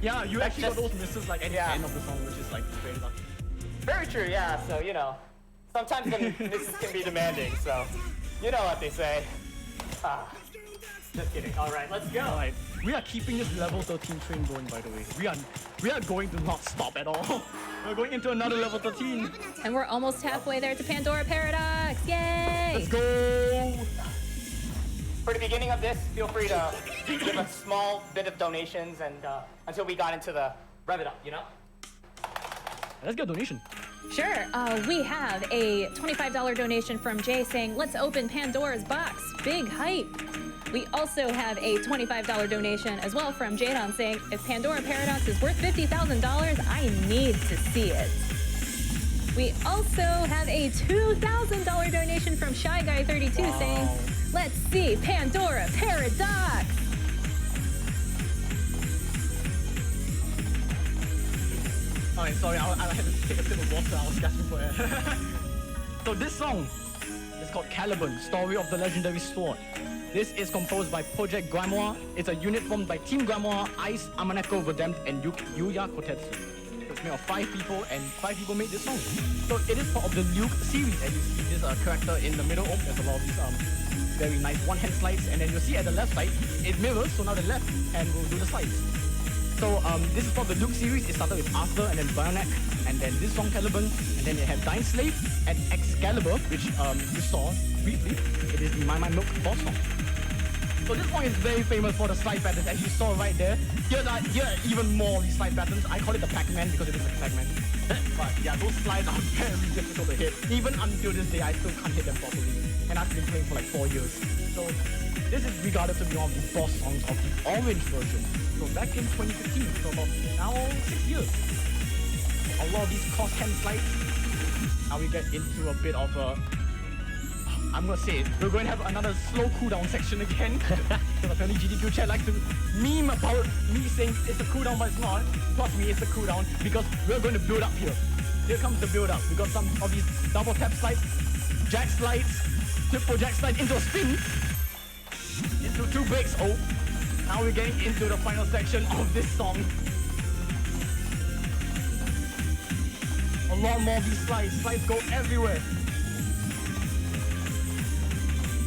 Yeah, you That's actually got just- those misses like at the yeah. end of the song, which is like very lucky. Very true, yeah. So you know, sometimes the misses can be demanding. So you know what they say. Just kidding. All right, let's go. Alright, we are keeping this level 13 train going, by the way. We are going to not stop at all. We're going into another level 13. And we're almost halfway there to Pandora Paradox. Yay! Let's go! For the beginning of this, feel free to give a small bit of donations and until we got into the rev it up, you know? Let's get a donation. Sure. We have a $25 donation from Jay saying, let's open Pandora's box. Big hype. We also have a $25 donation as well from Jadon saying, if Pandora Paradox is worth $50,000, I need to see it. We also have a $2,000 donation from Shy Guy 32 saying, let's see Pandora Paradox. Alright, sorry, I had to take a sip of water. I was gasping for air. So this song is called Caliban, Story of the Legendary Sword. This is composed by Project Grimoire. It's a unit formed by Team Grimoire, Ice, Amaneko, Verdammt, and Yuya Kotetsu. It's made of 5 people, and 5 people made this song. So it is part of the Luke series, and you see this character in the middle. Oh, there's a lot of these very nice one-hand slides, and then you'll see at the left side, it mirrors, so now the left hand will do the slides. So this is from the Luke series. It started with Arthur and then Bionic, and then this song Caliban, and then it had Dying Slave and Excalibur, which you saw briefly. It is the My Milk boss song. So this song is very famous for the slide patterns, as you saw right there. Here are even more of these slide patterns. I call it the Pac-Man because it is like a Pac-Man. But yeah, those slides are very difficult to hit. Even until this day, I still can't hit them properly. And I've been playing for like 4 years. So this is regarded to be one of the boss songs of the Orange version. So back in 2015, so about now 6 years. A lot of these cross-hand slides. Now we get into a bit of a I'm gonna say it. We're going to have another slow cooldown section again. Because apparently GDQ chat likes to meme about me saying it's a cooldown, but it's not. Trust me, it's a cooldown because we're going to build up here. Here comes the build up. We got some of these double tap slides, jack slides, triple jack slides into a spin, into 2 breaks. Oh, now we're getting into the final section of this song. A lot more of these slides. Slides go everywhere.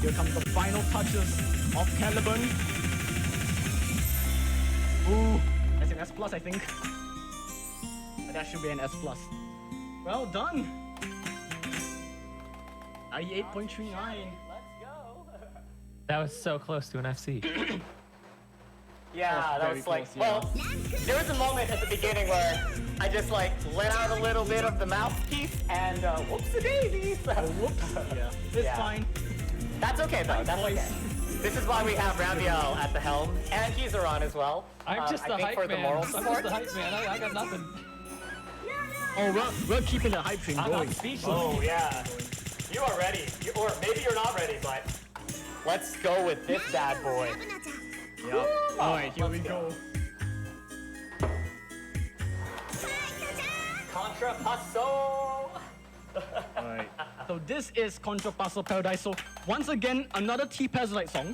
Here comes the final touches of Caliban. Ooh, that's an S+, I think. But that should be an S+. Well done. 98.39. Let's go. That was so close to an FC. Yeah, that very was like, close, yeah. well, there was a moment at the beginning where I just like let out a little bit of the mouthpiece and whoops-a-daisy. Whoops. Yeah, it's Yeah. fine. That's okay though, that's voice. okay. This is why we have Raveille at the helm and Keizaron as well. I'm just I the think hype for the man. moral I'm support. just the hype man. I got nothing. Oh, we're keeping the hype train I'm going. speechless. Oh yeah, you are ready. Or maybe you're not ready, but let's go with this bad boy. Yep. Alright, here we Let's go. Contrapasso. Alright. So this is Contrapasso Paradise. So once again, another T-Pazzolite song.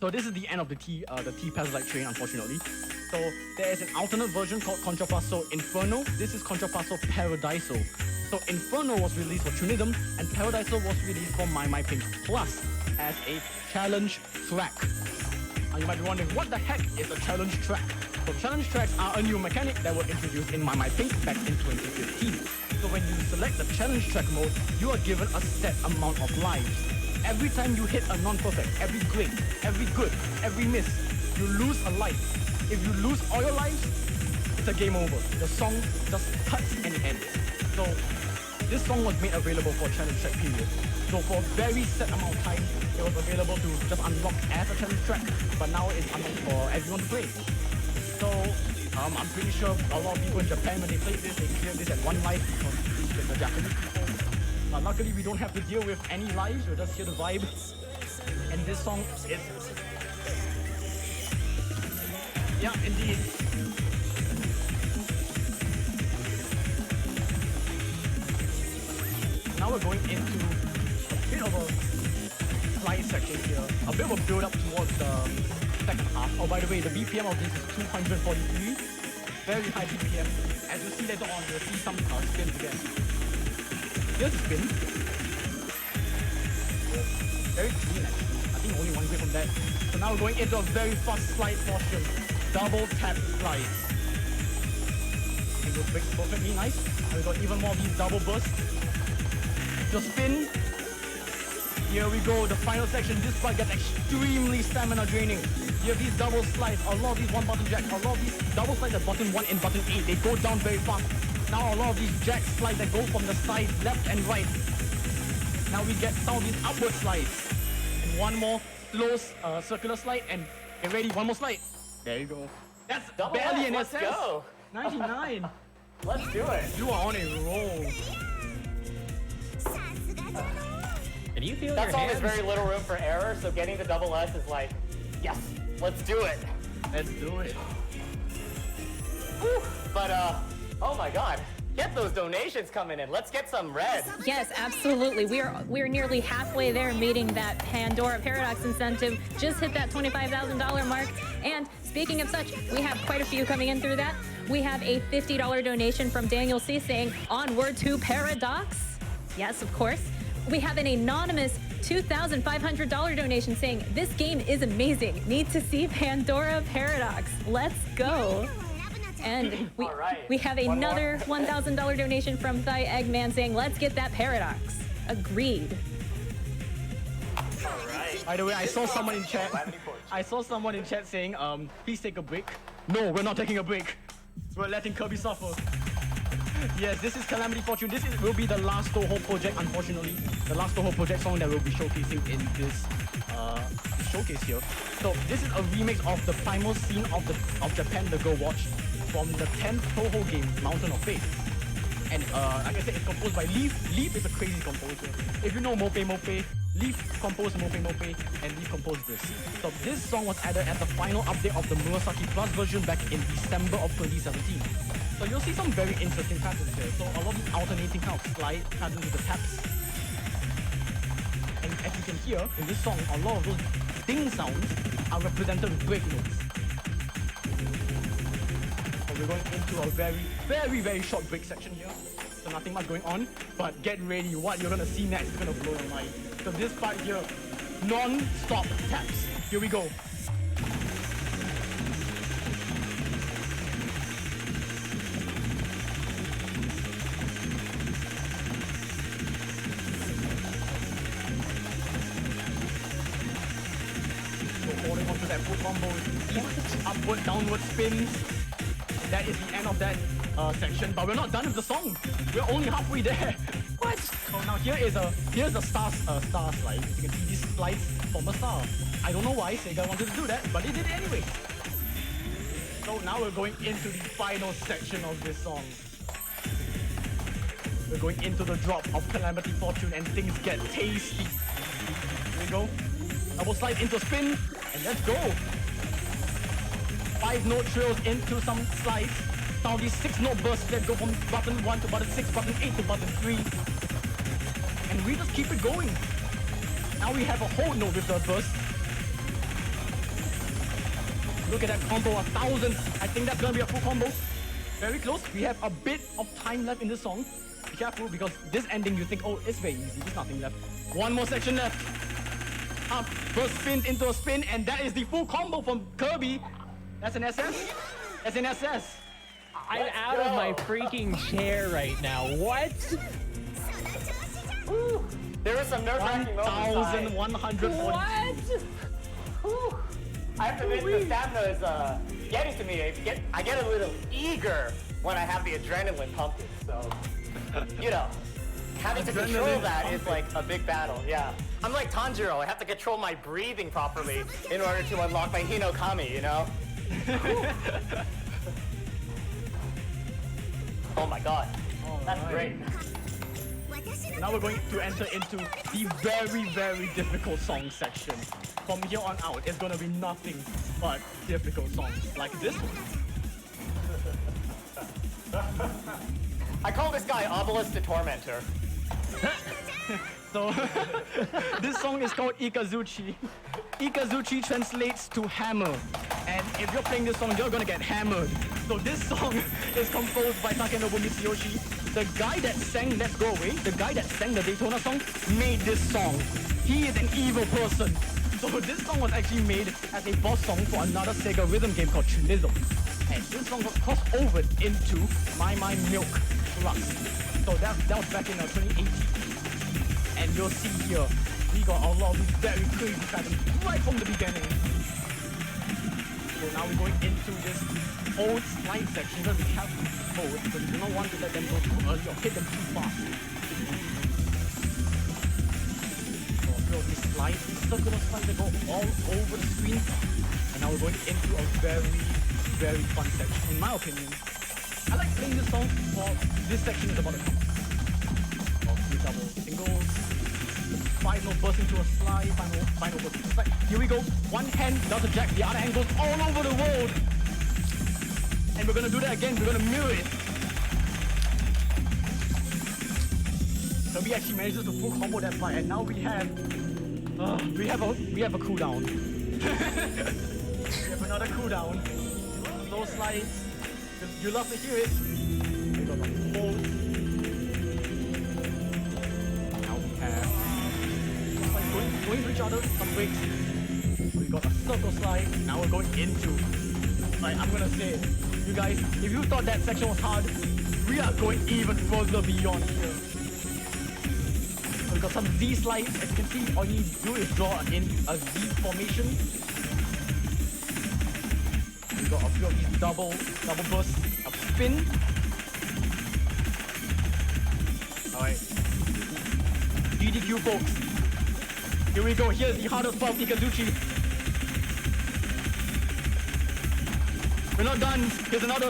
So this is the end of the T-Pazzolite train, unfortunately. So there is an alternate version called Contrapasso Inferno. This is Contrapasso Paradiso. So Inferno was released for Trinidum, and Paradiso was released for maimai Pink Plus as a challenge track. Now you might be wondering, what the heck is a challenge track? So challenge tracks are a new mechanic that were introduced in maimai Pink back in 2015. So when you select the challenge track mode, you are given a set amount of lives. Every time you hit a non-perfect, every great, every good, every miss, you lose a life. If you lose all your lives, it's a game over. The song just cuts and ends. So this song was made available for challenge track period. So for a very set amount of time, it was available to just unlock as a challenge track, but now it's unlocked for everyone to play. So I'm pretty sure a lot of people in Japan, when they played this, they cleared this at 1 life because it's the Japanese people. But luckily we don't have to deal with any lives, we'll just hear the vibe. And this song is... Yeah, indeed. Now we're going into a bit of a slide section here. A bit of a build up towards the second half. Oh, by the way, the BPM of this is 243. Very high BPM. As you see later on, you'll see some spins again. Here's a spin. Very clean actually. I think only 1 grade from that. So now we're going into a very fast slide portion. Double tap slides. And it breaks perfectly nice. And we got even more of these double bursts. The spin. Here we go, the final section. This part gets extremely stamina draining. You have these double slides, a lot of these 1-button jacks, a lot of these double slides at button 1 and button 8. They go down very fast. Now a lot of these jack slides that go from the sides, left and right. Now we get some of these upward slides. And one more slow circular slide, and get ready, one more slide. There you go. That's Double barely F, an let's SS. go. 99. Let's do it. You are on a roll. Can you feel That your song hands? has very little room for error, so getting the double S is like, yes, let's do it. Let's do it. Whew. But oh my god, get those donations coming in. Let's get some red. Yes, absolutely. We're nearly halfway there, meeting that Pandora Paradox incentive. Just hit that $25,000 mark. And speaking of such, we have quite a few coming in through that. We have a $50 donation from Daniel C saying, "Onward to Paradox." Yes, of course. We have an anonymous $2,500 donation saying, "This game is amazing. Need to see Pandora Paradox. Let's go." And All right. we have One another $1,000 donation from Thigh Eggman saying, "Let's get that Paradox." Agreed. All right. By the way, I saw someone in chat. Calamity Forge. I saw someone in chat saying, please take a break. No, we're not taking a break. We're letting Kirby suffer. Yes, this is Calamity Fortune. This will be the last Toho project, unfortunately. The last Toho project song that we'll be showcasing in this showcase here. So this is a remix of the primal scene of Japan the Girl Watch from the 10th Toho game, Mountain of Faith. And like I said, it's composed by Leaf. Leaf is a crazy composer. If you know Mope, Leaf composed Mope Mope and Leaf composed this. So this song was added as the final update of the Murasaki Plus version back in December of 2017. So you'll see some very interesting patterns here. So a lot of alternating kind of slide patterns with the taps. And as you can hear in this song, a lot of those ding sounds are represented with break notes. So we're going into a very short break section here. So nothing much going on, but get ready. What you're gonna see next is gonna blow your mind. So this part here, non-stop taps. Here we go. So holding onto that full combo, upward, downward spins. That is the end of that section, but we're not done with the song. We're only halfway there. What? So now here's the star slide. You can see these slides from a star. I don't know why Sega wanted to do that, but they did it anyway. So now we're going into the final section of this song. We're going into the drop of Calamity Fortune and things get tasty. Here we go. Double slide into spin, and let's go. 5-note trills into some slides. Now these 6-note bursts that go from button 1 to button 6, button 8 to button 3. And we just keep it going. Now we have a whole note with the burst. Look at that combo, 1,000. I think that's gonna be a full combo. Very close. We have a bit of time left in this song. Be careful because this ending you think, oh, it's very easy. There's nothing left. One more section left. Up, burst spin into a spin, and that is the full combo from Kirby. That's an SS. That's an SS. I'm out of my freaking chair right now. What? Woo. There was some nerve-wracking moments. 1,140. What? Whew. I have to admit, the stamina is getting to me. I get a little eager when I have the adrenaline pumping. So, you know, having to control that is like a big battle. Yeah, I'm like Tanjiro. I have to control my breathing properly in order to unlock my Hinokami. You know. Oh my god, that's great. Now we're going to enter into the very difficult song section. From here on out, it's gonna be nothing but difficult songs like this one. I call this guy Obelisk the Tormentor. So, this song is called Ikazuchi. Ikazuchi translates to hammer. And if you're playing this song, you're gonna get hammered. So this song is composed by Takenobu Mitsuyoshi. The guy that sang Let's Go Away, the guy that sang the Daytona song, made this song. He is an evil person. So this song was actually made as a boss song for another Sega rhythm game called Tunism. And this song was crossed over into maimai Milk Plus. So that was back in 2018. And you'll see here, we got a lot of these very crazy patterns right from the beginning. So now we're going into this old slide section where we have both, but we do not want to let them go too early or hit them too fast. So these slides, these circular slides that go all over the screen. And now we're going into a very fun section, in my opinion. I like playing this song for this section is about a count. Three double singles. Final burst into a slide, final burst into a slide. Here we go. One hand does a jack, the other hand goes all over the world. And we're gonna do that again, we're gonna mirror it. So we actually manages to full combo that fight, and now we have a cooldown. We have another cooldown. Those slides, you love to hear it. We got the hold. Now we have going to each other, some breaks. We got a circle slide. Now we're going into, like, I'm gonna say it. You guys, if you thought that section was hard, we are going even further beyond here. So we got some Z slides. As you can see, all you need to do is draw in a Z formation. We got a few of these double bursts of spin. Alright. DDQ folks. Here we go, here's the hardest part of Ikazuchi. We're not done, here's another.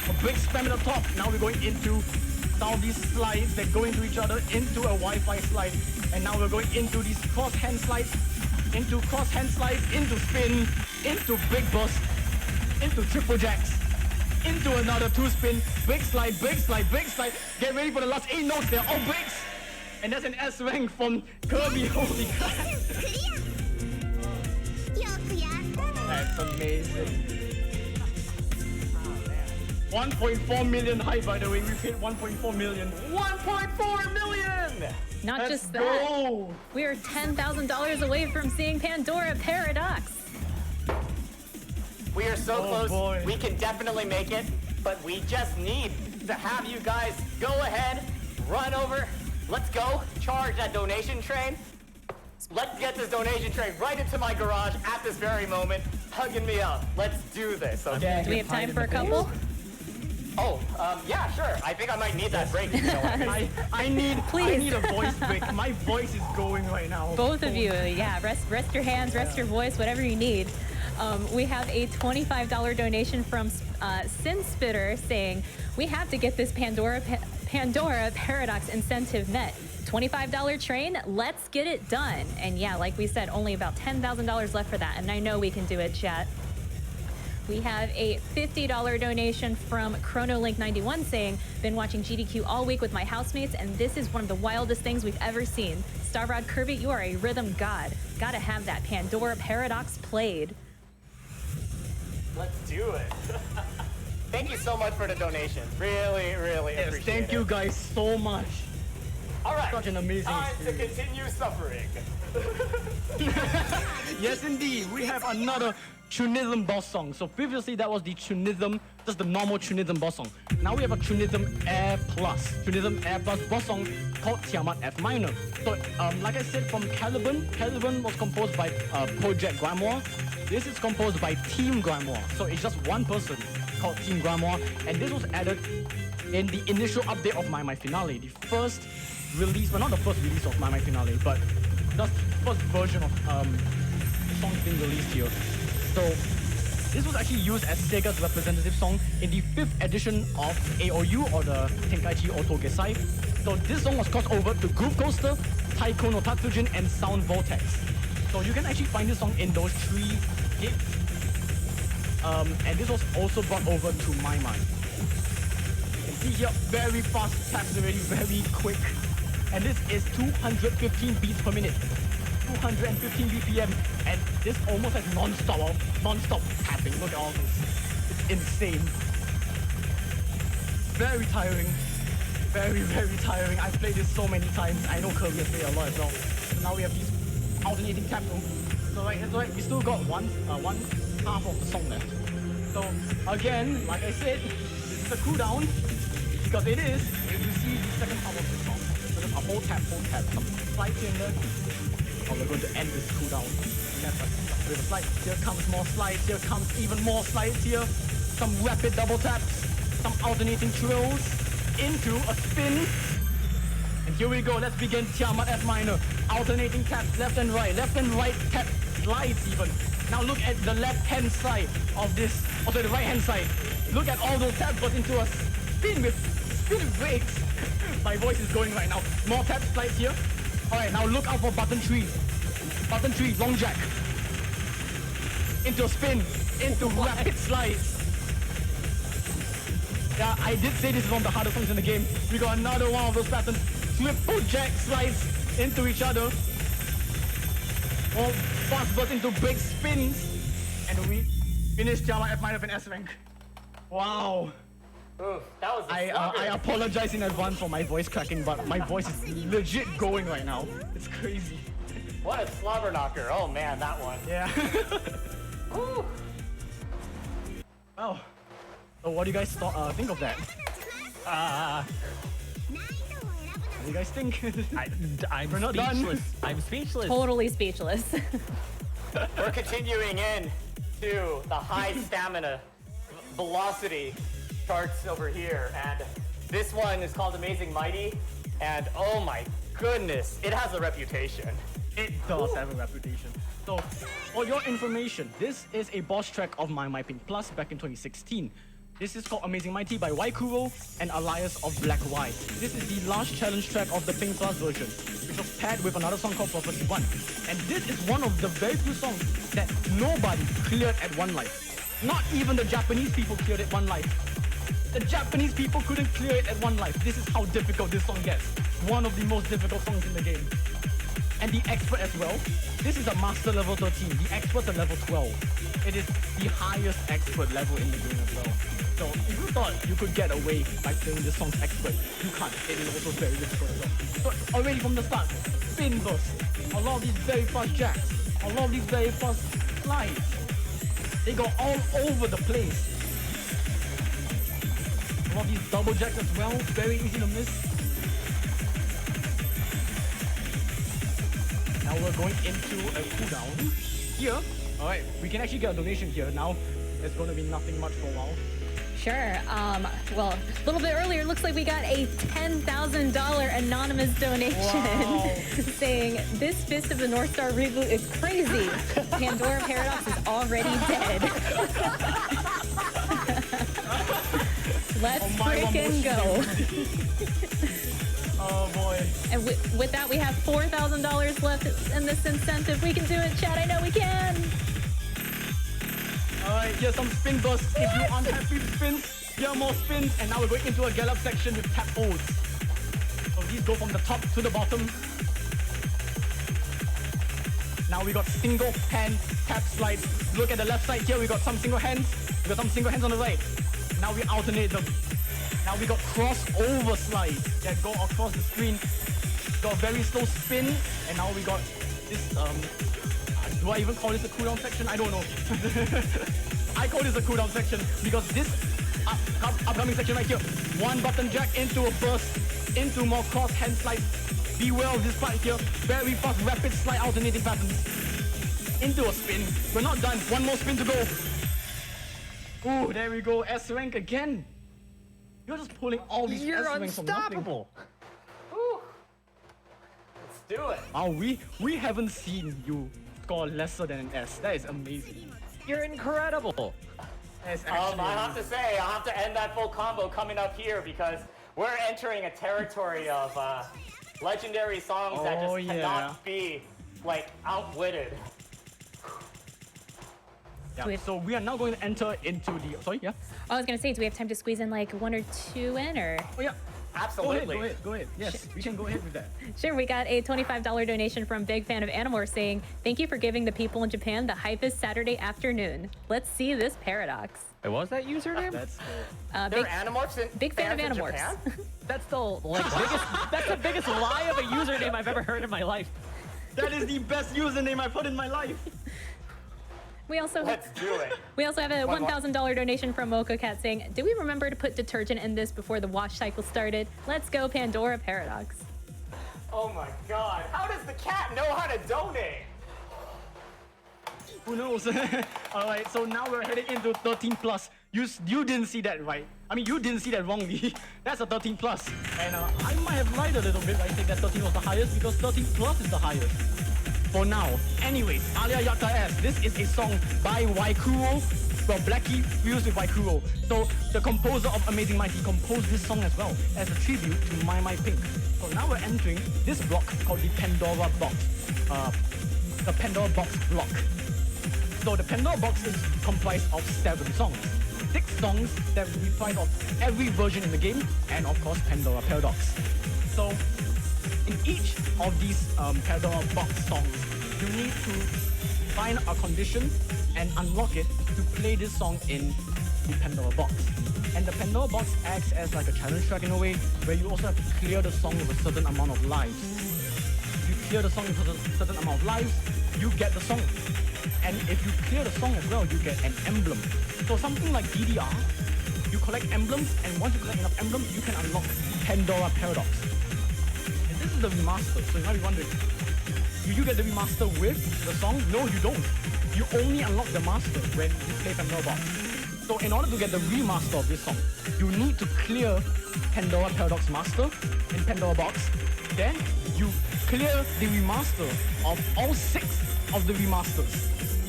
A big spam at the top. Now we're going into Now these slides that go into each other into a Wi-Fi slide. And now we're going into these cross hand slides, into cross hand slides, into spin, into big burst, into triple jacks, into another 2-spin, big slide, big slide, big slide. Get ready for the last 8 notes, they're all bigs. And that's an S rank from Kirby, holy crap. That's amazing. 1.4 million hype, by the way. We paid 1.4 million. 1.4 million! Not Let's just that, go! we are $10,000 away from seeing Pandora Paradox. We are so Oh, close. boy. We can definitely make it, but we just need to have you guys go ahead, run over. Let's go. Charge that donation train. Let's get this donation train right into my garage at this very moment, hugging me up. Let's do this, okay? Do we have time for a couple? Oh, yeah, sure. I think I might need that break. You know what I mean? I need Please. a voice break. My voice is going right now. Both of you, yeah. Rest your hands, rest your voice, whatever you need. We have a $25 donation from Sin Spitter saying, we have to get this Pandora Paradox incentive met. $25 train, let's get it done. And yeah, like we said, only about $10,000 left for that. And I know we can do it, chat. We have a $50 donation from ChronoLink91 saying, been watching GDQ all week with my housemates, and this is one of the wildest things we've ever seen. Starrodkirby, you are a rhythm god. Gotta have that Pandora Paradox played. Let's do it. Thank you so much for the donation. Really, really Yes, appreciate thank it. you guys so much. All right. Such an amazing Time to experience. continue suffering. Yes, indeed. We have another Chunism boss song. So previously that was the Chunism, just the normal Chunism boss song. Now we have a Chunism Air Plus boss song called Tiamat F minor. So like I said, from Caliban was composed by Project Grimoire. This is composed by Team Grimoire. So it's just one person called Team Grimoire, and this was added in the initial update of maimai FiNALE, the first release, well not the first release of maimai FiNALE, but just the first version of the song being released here. So this was actually used as Sega's representative song in the 5th edition of AOU, or the Tenkaichi Oto Gesai. So this song was crossed over to Groove Coaster, Taiko no Tatsujin, and Sound Vortex. So you can actually find this song in those 3 hits. And this was also brought over to maimai. You can see here, very fast taps already, very quick. And this is 215 beats per minute. 215 BPM, and this almost has non-stop tapping. Look at all this. It's insane. Very tiring. Very, very tiring. I've played this so many times. I know Kirby has played a lot as well. So now we have these alternating tap though. So that's right, we still got one half of the song left. So again, like I said, this is a cooldown, because it is, if you see the second half of the song. So there's a whole tap, some slides here and there. Oh, we're going to end this cooldown. With a slide. Here comes more slides. Here comes even more slides here. Some rapid double taps. Some alternating trills. Into a spin. And here we go. Let's begin Tiamat F minor. Alternating taps left and right. Left and right tap slides even. Now look at the left hand side of this. Also the right hand side. Look at all those taps got into a spin with breaks. My voice is going right now. More tap slides here. Alright, now look out for button 3. Button 3, long jack. Into a spin. Into rapid slides. Yeah, I did say this is one of the hardest songs in the game. We got another one of those patterns. Triple jack slides into each other. All fast burst into big spins. And we finished Tiamat F minor with an S rank. Wow. Oof, that was a I slugger. apologize in advance for my voice cracking, but my voice is legit going right now. It's crazy. What a slobber knocker. Oh man, that one. Yeah. Woo. Well, so what do you guys think of that? What do you guys think? I'm We're not done. speechless. I'm speechless. Totally speechless. We're continuing in to the high stamina velocity charts over here, and this one is called Amazing Mighty, and oh my goodness, it has a reputation. It does have a reputation. So, for your information, this is a boss track of maimai Pink Plus back in 2016. This is called Amazing Mighty by Waikuro and Elias of Black White. This is the last challenge track of the Pink Plus version, which was paired with another song called Prophecy 1. And this is one of the very few songs that nobody cleared at one life. Not even the Japanese people cleared it one life. The Japanese people couldn't clear it at one life. This is how difficult this song gets. One of the most difficult songs in the game. And the expert as well. This is a master level 13. The expert at level 12. It is the highest expert level in the game as well. So if you thought you could get away by playing this song's expert, you can't. It is also very difficult as well. So already from the start, spin burst, a lot of these very fast jacks, a lot of these very fast slides. They go all over the place. A lot of these double jacks as well, very easy to miss. Now we're going into a cooldown. Here, alright, we can actually get a donation here. Now, there's going to be nothing much for a while. Sure. Well, a little bit earlier, looks like we got a $10,000 anonymous donation saying, this Fist of the North Star reboot is crazy. Pandora Paradox is already dead. Let's freaking go. Oh boy. And with that, we have $4,000 left in this incentive. We can do it, chat. I know we can. Alright, here's some spin bursts. If you aren't happy with spins, here are more spins. And now we're going into a gallop section with tap holds. So these go from the top to the bottom. Now we got single hand tap slides. Look at the left side here, we got some single hands. We got some single hands on the right. Now we alternate them. Now we got crossover slides that go across the screen. Got a very slow spin. And now we got this, do I even call this a cooldown section? I don't know. I call this a cooldown section because this upcoming section right here, one button jack into a burst, into more cross hand slides. Beware of this part here. Very fast, rapid slide alternating patterns. Into a spin. We're not done. One more spin to go. Ooh, there we go. S rank again. You're just pulling all these S ranks from nothing. Ooh. Let's do it. Oh, we haven't seen you score lesser than an S. That is amazing. You're incredible. That is actually I have to say, I'll have to end that full combo coming up here because we're entering a territory of legendary songs that just cannot be, like, outwitted. Yeah, so we are now going to enter into the... Sorry, yeah? I was going to say, do we have time to squeeze in like one or two in, or? Oh, yeah. Absolutely. Go ahead. Yes, we can go ahead with that. Sure, we got a $25 donation from Big Fan of Animorph saying, thank you for giving the people in Japan the hypest Saturday afternoon. Let's see this paradox. Wait, what was that username? That's There are Animorphs in Big fan of fans in Animorphs. Japan? That's the that's the biggest lie of a username I've ever heard in my life. that is the best username I put in my life. We also Let's do it. We also have a One more. $1,000 donation from Mocha Cat saying, do we remember to put detergent in this before the wash cycle started? Let's go, Pandora Paradox. Oh my god. How does the cat know how to donate? Who knows? Alright, so now we're heading into 13 plus. You didn't see that right. I mean, you didn't see that wrongly. That's a 13 plus. And I might have lied a little bit. I think that 13 was the highest because 13 plus is the highest. For now. Anyways, Alia Yata S. This is a song by Waikuro. Well, Blackie fused with Waikuro. So the composer of Amazing Mighty composed this song as well as a tribute to Maimai Pink. So now we're entering this block called the Pandora Box. The Pandora Box block. So the Pandora Box is comprised of 7 songs. 6 songs that reprise of every version in the game, and of course Pandora Paradox. So in each of these Pandora Box songs, you need to find a condition and unlock it to play this song in the Pandora Box. And the Pandora Box acts as like a challenge track in a way, where you also have to clear the song with a certain amount of lives. If you clear the song with a certain amount of lives, you get the song. And if you clear the song as well, you get an emblem. So something like DDR, you collect emblems, and once you collect enough emblems, you can unlock Pandora Paradox. And this is the remaster, so you might be wondering, do you get the remaster with the song? No, you don't. You only unlock the master when you play Pandora Box. So in order to get the remaster of this song, you need to clear Pandora Paradox Master in Pandora Box. Then you clear the remaster of all 6 of the remasters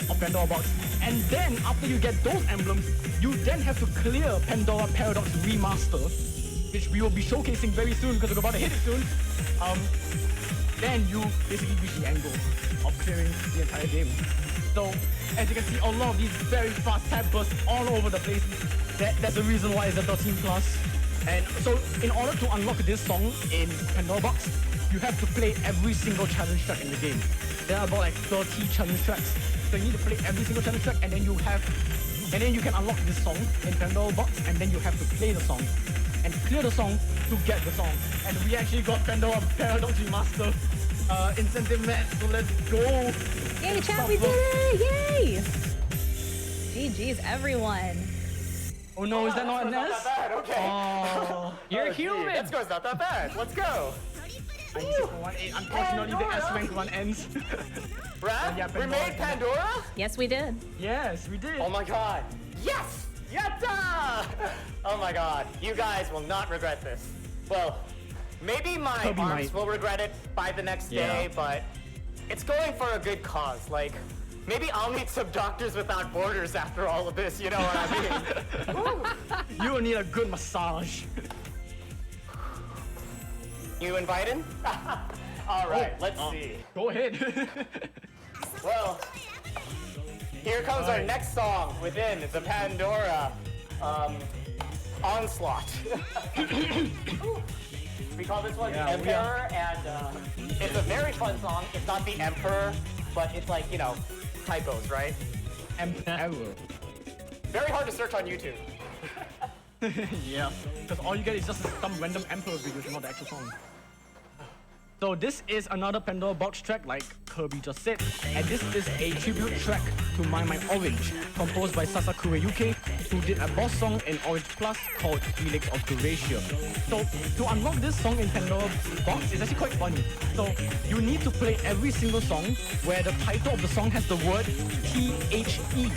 of Pandora Box, And then after you get those emblems, you then have to clear Pandora Paradox Remaster, which we will be showcasing very soon because we're about to hit it soon. Then you basically reach the end goal of clearing the entire game. So as you can see, a lot of these very fast tap bursts all over the place. That's the reason why it's a 13 plus. And so in order to unlock this song in Pandora Box, you have to play every single challenge track in the game. There are about like 30 challenge tracks. So you need to play every single challenge track, and then you can unlock this song in Pandora Box, and then you have to play the song and clear the song to get the song. And we actually got Pandora Paradox Remaster incentive match, so let's go. Yay, chat, we did it! Yay! GG's, everyone. Oh no, is that not a Not nest? that bad, okay. Oh, You're Oh, gee, human. That score's not that bad. Let's go. 96.18. Unfortunately, the S rank run ends. Brad, Yeah, we Pandora. made Pandora? Yes, we did. Yes, we did. Oh my god. Yes! Yatta! Oh my god. You guys will not regret this. Well, maybe my Kirby arms might. will regret it by the next day, but it's going for a good cause. Like, maybe I'll meet some Doctors Without Borders after all of this, you know what I mean? You will need a good massage. You invited? Alright, let's see. Go ahead. Well, here comes our next song within the Pandora Onslaught. We call this one the Yeah, we Emperor, and it's a very fun song. It's not the Emperor, but it's like, you know, typos, right? Emperor. Very hard to search on YouTube. Yeah, because all you get is just some random Emperor videos, not the actual song. So this is another Pandora Box track, like Kirby just said, and this is a tribute track to Maimai Orange, composed by Sasakure UK, who did a boss song in Orange Plus called Helix of Gracia. So to unlock this song in Pandora Box is actually quite funny. So you need to play every single song where the title of the song has the word THE.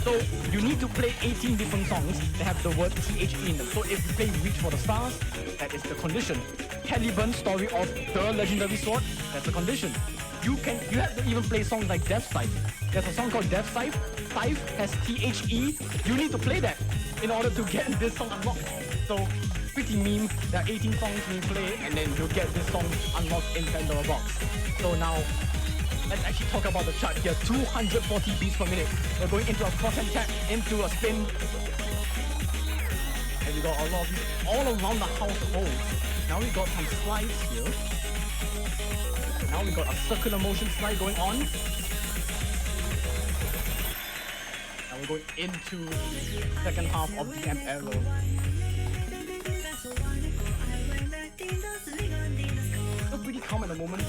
So you need to play 18 different songs that have the word THE in them. So if you play Reach for the Stars, that is the condition. Caliban Story of the Legendary Sword, that's a condition. You have to even play songs like Death Scythe. There's a song called Death Scythe. Scythe has THE. You need to play that in order to get this song unlocked. So pretty meme. There are 18 songs you play, and then you'll get this song unlocked in Pandora Box. So now let's actually talk about the chart here. 240 beats per minute. We're going into a cross and tap, into a spin. And we got a lot of these all around the household. Now we got some slides here. Now we got a circular motion slide going on. Now we're going into the second half of the amp arrow. Still pretty calm at the moment.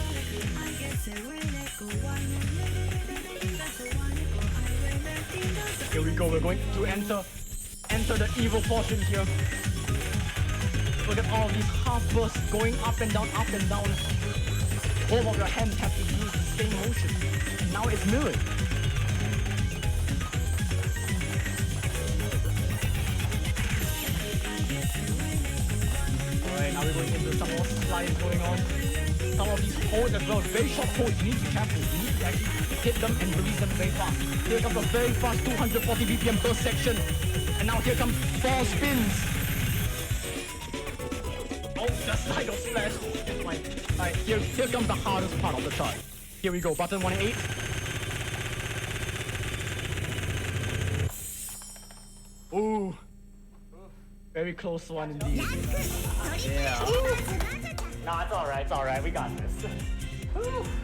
Here we go, we're going to enter the evil portion here. Look at all these half bursts going up and down, up and down. Both of your hands have to use the same motion. And now it's mirrored. Alright, now we're going into some more slides going on. Some of these holds as well, very short holds, you need to be careful. You need to actually hit them and release them very fast. Here comes a very fast 240 BPM burst section. And now here comes 4 spins. Oh, the side of splash. Alright, here comes the hardest part of the chart. Here we go, button 1 and 8. Ooh. Very close one indeed. Yeah. Nah, it's alright, we got this.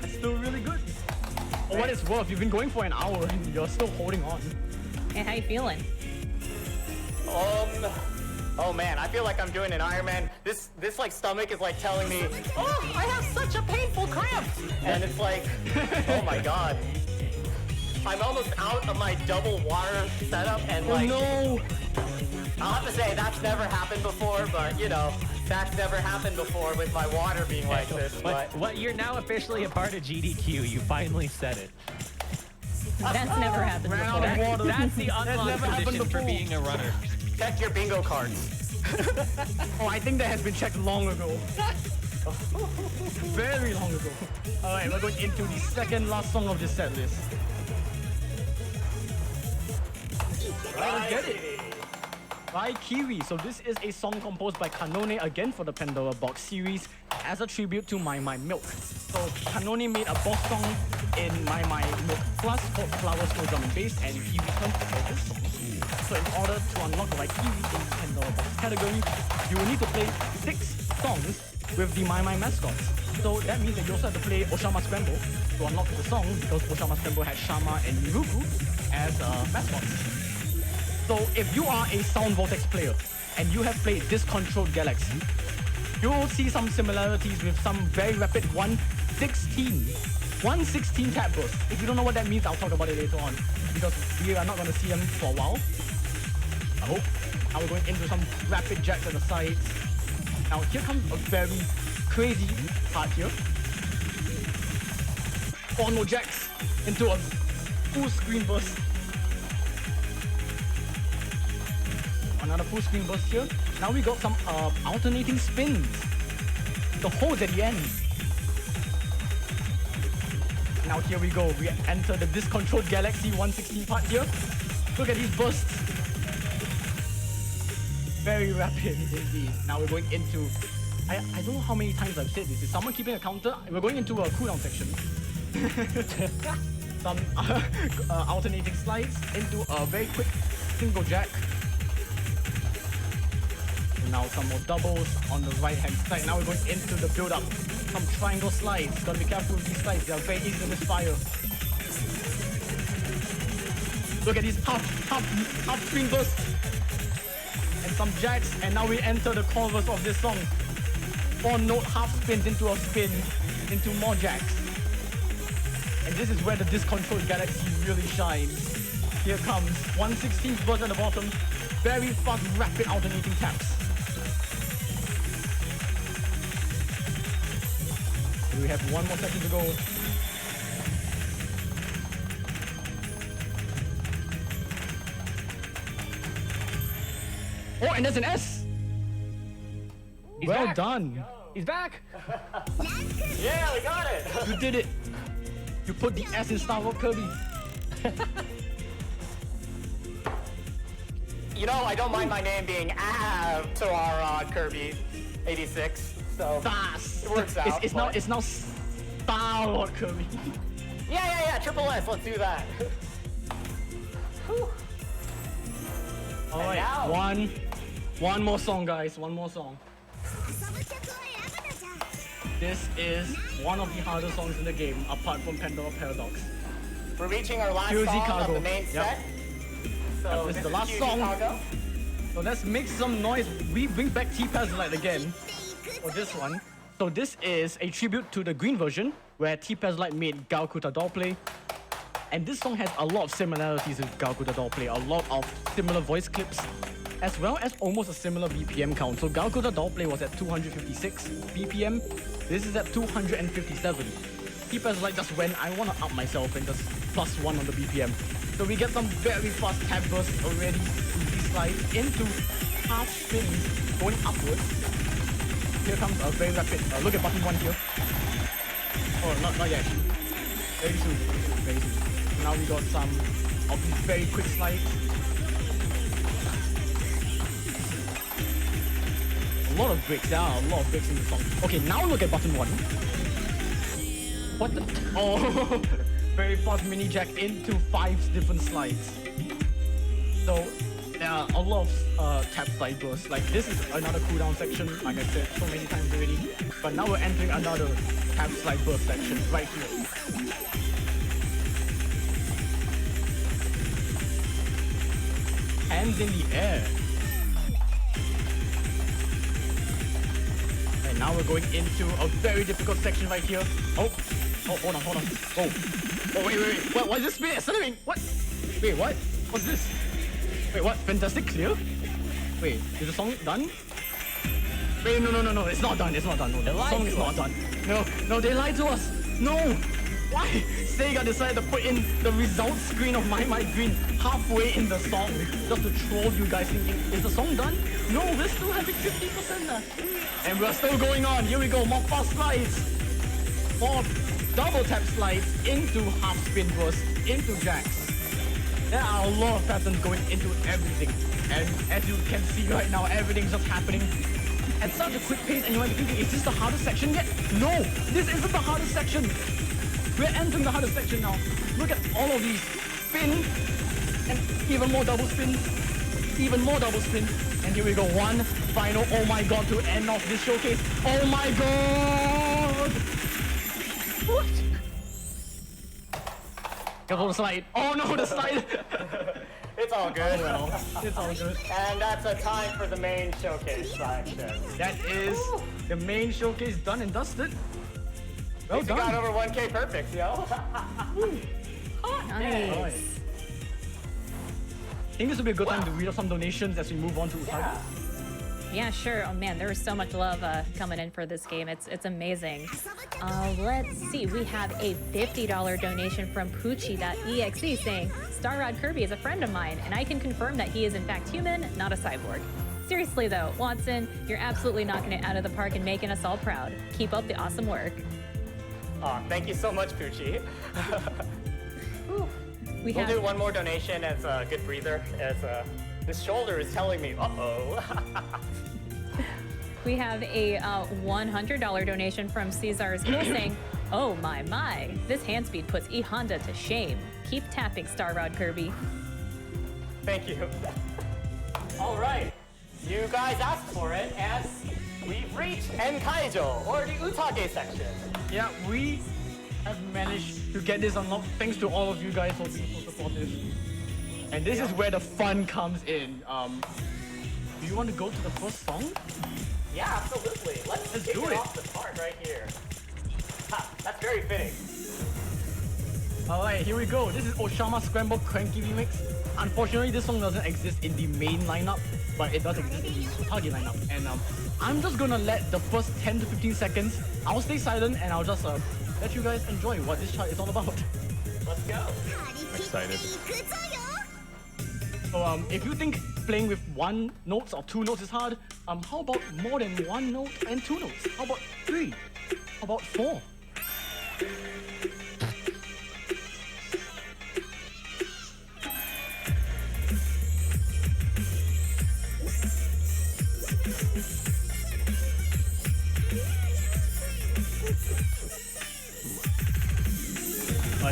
That's still really good. For what it's worth, you've been going for an hour and you're still holding on. Hey, how you feeling? Oh man, I feel like I'm doing an Ironman. This like stomach is like telling me, oh, I have such a painful cramp. And it's like, oh my god. I'm almost out of my double water setup and like, No! I'll have to say that's never happened before, but you know, that's never happened before with my water being like this, but What? You're now officially a part of GDQ. You finally said it. That's never happened Ran before. out of water. That's the That's unlock never happened condition for before. being a runner. check your bingo cards. Oh, I think that has been checked long ago. Very long ago. Alright, we're going into the second last song of this set list. Let's get it. By Kiwi. So this is a song composed by Kanone again for the Pandora Box series as a tribute to Maimai Milk. So Kanone made a boss song in Maimai Milk Plus called Flowers for Drum and Bass, and Kiwi turned for this song. So in order to unlock by Kiwi in the Pandora Box category, you will need to play 6 songs with the Maimai mascots. So that means that you also have to play Oshama Scramble to unlock the song, because Oshama Scramble has Shama and Miruku as mascots. So if you are a Sound Vortex player and you have played Discontrolled Galaxy, you will see some similarities with some very rapid 116 tap bursts. If you don't know what that means, I'll talk about it later on, because we are not going to see them for a while. I hope. Now we're going into some rapid jacks at the sides. Now here comes a very crazy part here. 4 no jacks into a full screen burst. Another full screen burst here. Now we got some alternating spins. The holds at the end. Now here we go. We enter the Discontrolled Galaxy 116 part here. Look at these bursts. Very rapid indeed. Now we're going into... I don't know how many times I've said this. Is someone keeping a counter? We're going into a cooldown section. Some alternating slides into a very quick single jack. Now some more doubles on the right hand side. Now we're going into the build up. Some triangle slides. Gotta be careful with these slides. They are very easy to misfire. Look at these half screen bursts. And some jacks. And now we enter the chorus of this song. 4 note half spins into a spin. Into more jacks. And this is where the Discontrolled Galaxy really shines. Here comes 116th burst at the bottom. Very fast, rapid alternating taps. We have 1 more second to go. Oh, and there's an S! He's Well back. done. He's back. Yeah, we got it. You did it. You put the S in Starrodkirby. You know, I don't mind my name being to our Kirby86, so it works out. It's now Starrodkirby. Yeah, triple S, let's do that. Whew. All And right, now- one more song, guys. One more song. This is one of the hardest songs in the game, apart from Pandora Paradox. We're reaching our last Fuzi song Cargo. of the main Yep. set. So This is the last Fuzi song. Cargo. So let's make some noise. We bring back T-Pazlite again for this one. So this is a tribute to the green version, where T-Pazlite made Galkuta Dollplay. And this song has a lot of similarities with Galkuta Dollplay, a lot of similar voice clips, as well as almost a similar BPM count. So Galkuta Dollplay was at 256 BPM. This is at 257. T-Pazlite just went, I want to up myself and just +1 on the BPM. So we get some very fast tap bursts already with these slides into half spins going upwards. Here comes a very rapid, look at button 1 here. Oh, not yet. Very soon. Now we got some of these very quick slides. A lot of breaks, there are a lot of breaks in the song. Okay, now look at button 1. What the? Oh, very fast mini jack into 5 different slides. So there are a lot of tap slide bursts. Like this is another cooldown section, like I said so many times already. But now we're entering another tap slide burst section right here. Hands in the air. And now we're going into a very difficult section right here. Oh, hold on. Oh, wait. What is this spin accelerating? What? Wait, what? What's this? Wait, what? Fantastic clear? Wait, is the song done? Wait, no. It's not done. No, the song is not done. No, they lied to us. No. Why? Sega decided to put in the results screen of maimai Green halfway in the song just to troll you guys thinking, is the song done? No, we're still having 50% left. And we're still going on. Here we go, more fast slides. More double tap slides into half spin bursts, into jacks. There are a lot of patterns going into everything. And as you can see right now, everything's just happening at such a quick pace, and you might be thinking, is this the hardest section yet? No, this isn't the hardest section. We're entering the hardest section now. Look at all of these. Spin, and even more double spins, even more double spins. And here we go, one final, oh my god, to end off this showcase. Oh my god! What? Careful the slide. Oh no, the slide! It's all good. Well, it's all good. And that's a time for the main showcase section. That is the main showcase done and dusted. Well You done. got over 1K perfect, yo. Nice. I think this will be a good time to read out some donations as we move on to Utagi. Yeah, sure. Oh man, there was so much love coming in for this game. It's amazing. Let's see. We have a $50 donation from Poochie.exe saying, Starrodkirby is a friend of mine, and I can confirm that he is in fact human, not a cyborg. Seriously though, Watson, you're absolutely knocking it out of the park and making us all proud. Keep up the awesome work. Aw, thank you so much, Poochie. We'll do one more donation as a good breather, as this shoulder is telling me, uh-oh. We have a $100 donation from Caesar's Cool saying, oh my, this hand speed puts E-Honda to shame. Keep tapping, Starrodkirby. Thank you. All right, you guys asked for it, and we've reached Enkaijo, or the Utage section. Yeah, we have managed to get this unlocked thanks to all of you guys for being so supportive. And this is where the fun comes in. Do you want to go to the first song? Yeah, absolutely. Let's kick do it it. off the part right here. Ha, that's very fitting. Alright, here we go. This is Oshama Scramble Cranky Remix. Unfortunately, this song doesn't exist in the main lineup, but it does exist in the Utagi lineup. And I'm just gonna let the first 10 to 15 seconds, I'll stay silent and I'll just let you guys enjoy what this chart is all about. Let's go. I'm excited. So if you think playing with one notes or two notes is hard, how about more than one note and two notes? How about three? How about four?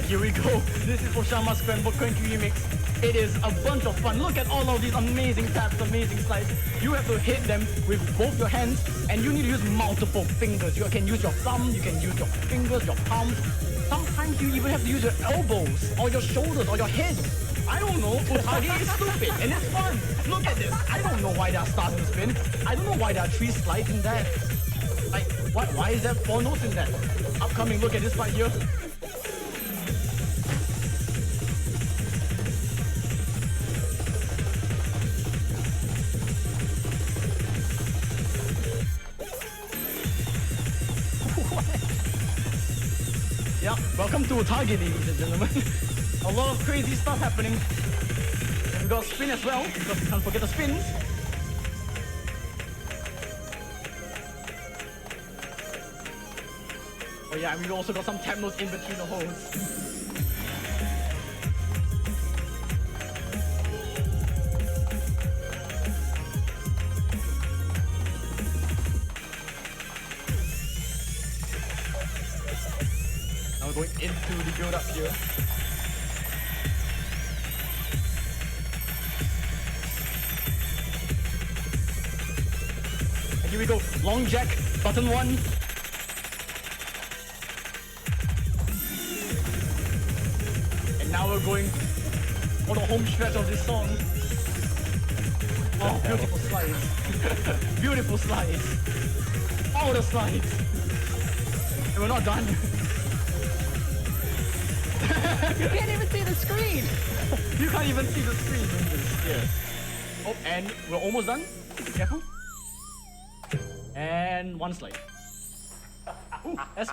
Here we go. This is Oshama Scramble Cranky Remix. It is a bunch of fun. Look at all of these amazing taps, amazing slides. You have to hit them with both your hands, and you need to use multiple fingers. You can use your thumb, you can use your fingers, your palms. Sometimes you even have to use your elbows, or your shoulders, or your head. I don't know. Utagi is stupid, and it's fun. Look at this. I don't know why there are stars in the spin. I don't know why there are 3 slides in that. Like, what? Why is there 4 notes in that? Upcoming, look at this part here. Yeah, welcome to Utagi, ladies and gentlemen. A lot of crazy stuff happening. And we got a spin as well, because we can't forget the spins. Oh yeah, and we also got some tap notes in between the holes. Now we're going into the build-up here. And here we go, long jack, button 1. And now we're going for the home stretch of this song. Oh, beautiful slides. Beautiful slides. All the slides. And we're not done. You can't even see the screen. You can't even see the screen in this. Yeah. Oh, and we're almost done. Careful. And 1 slide. Ooh, S+.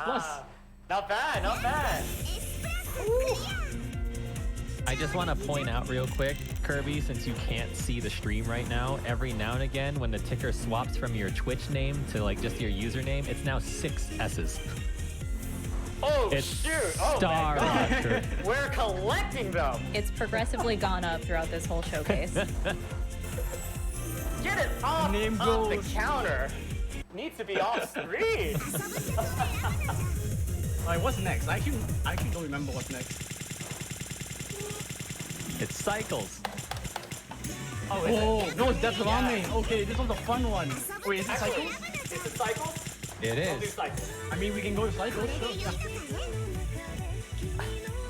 Not bad, not bad. I just want to point out real quick, Kirby, since you can't see the stream right now, every now and again when the ticker swaps from your Twitch name to like just your username, it's now 6 S's. Oh, It's shoot. Oh, my God. Starrodkirby. We're collecting them. It's progressively gone up throughout this whole showcase. Get it off Name of the goes. counter. Needs to be off screen. Alright, what's next? I actually don't remember what's next. It's cycles. Oh, is Oh, it? no, it's Death Ramen. Okay, this one's a fun one. Wait, is it Actually, cycles? is it cycles? It We'll do is. cycles. I mean, we can go to cycles, sure.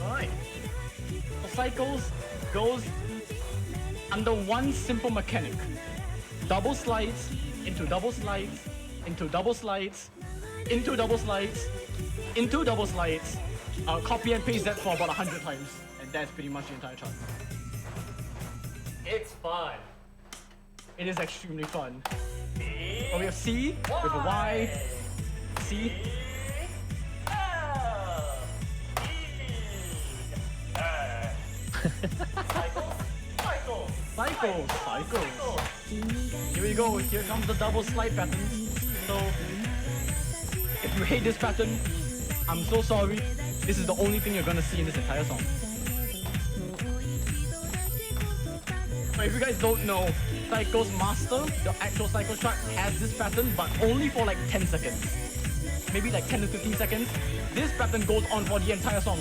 Alright. So cycles goes under one simple mechanic. Double slides, into double slides, into double slides, into double slides, into double slides. Copy and paste that for about 100 times. And that's pretty much the entire chart. It's fun. It is extremely fun. C, Oh, we have C with a Y. C. L, E, Cycles. Cycles. Cycles. Cycles. Here we go. Here comes the double slide pattern. So, if you hate this pattern, I'm so sorry. This is the only thing you're gonna see in this entire song. But if you guys don't know, Cycles Master, the actual Cycles track, has this pattern, but only for like 10 seconds. Maybe like 10 to 15 seconds. This pattern goes on for the entire song.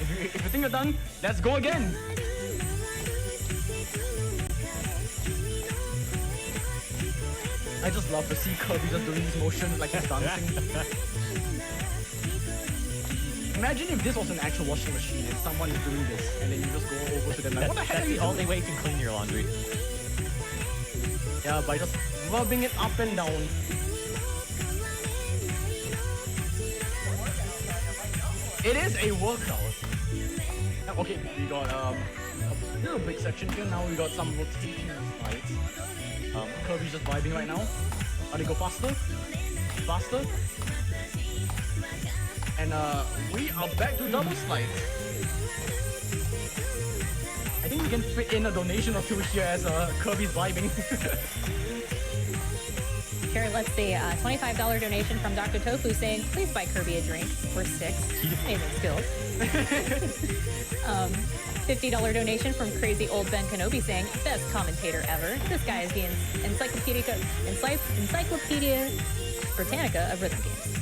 If you think you're done, let's go again. I just love to see Kirby just doing these motions like he's dancing. Imagine if this was an actual washing machine and someone is doing this and then you just go over to them like, what the heck That's are you the only doing? way you can clean your laundry. Yeah, by just rubbing it up and down. It is a workout. Okay, we got a little big section here. Now we got some rotating slides. Kirby's just vibing right now. Are they go faster? Faster? And we are back to double slides. I think we can fit in a donation or two here as Kirby's vibing. Here, let's see. $25 donation from Dr. Tofu saying, please buy Kirby a drink. We're 6. Amazing skills. $50 donation from crazy old Ben Kenobi saying, best commentator ever. This guy is the Encyclopedia Britannica of rhythm games.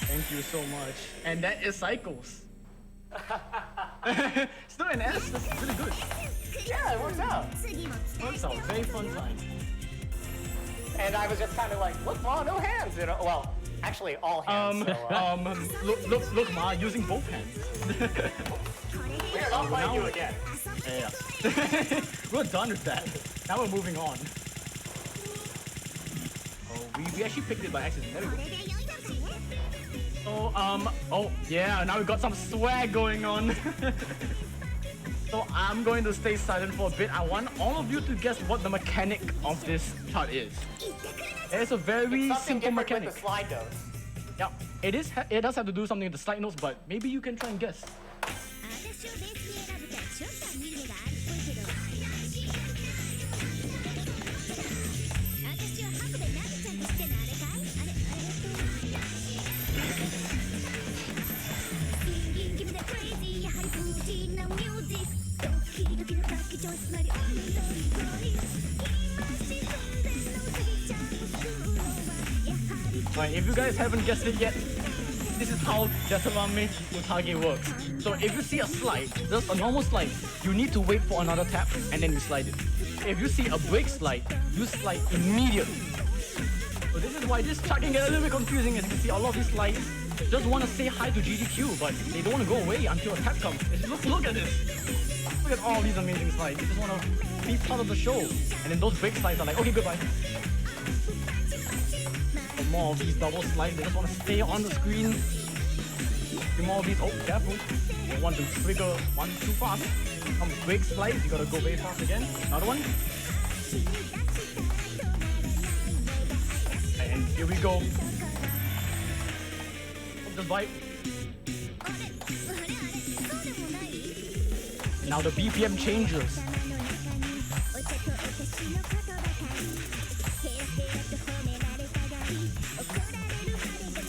Thank you so much. And that is Cycles. Still an S, that's really good. Yeah, it works out. Works out, very fun time. And I was just kind of like, look, Ma, no hands. You know, well, actually, all hands. Look, Ma, using both hands. We're not playing you again. Yeah. We're done with that. Now we're moving on. Oh, we actually picked it by accident. There we go. So, oh, yeah, now we got some swag going on. So I'm going to stay silent for a bit. I want all of you to guess what the mechanic of this chart is. It's a very Something simple different mechanic. with the slide notes. Yeah, it does have to do something with the slide notes, but maybe you can try and guess. Alright, if you guys haven't guessed it yet, this is how Death-Ramen Utage works. So if you see a slide, just a normal slide, you need to wait for another tap and then you slide it. If you see a break slide, you slide immediately. So this is why this chart can get a little bit confusing. As you can see, a lot of these slides just want to say hi to GDQ, but they don't want to go away until a tap comes. Look at this. Look at all these amazing slides. They just want to be part of the show. And then those break slides are like, okay, goodbye. More of these double slides, they just want to stay on the screen. Few more of these, oh careful, don't want to trigger one too fast. Some break slides, you gotta go very fast again. Another one. And here we go. Just vibe. Now the BPM changes.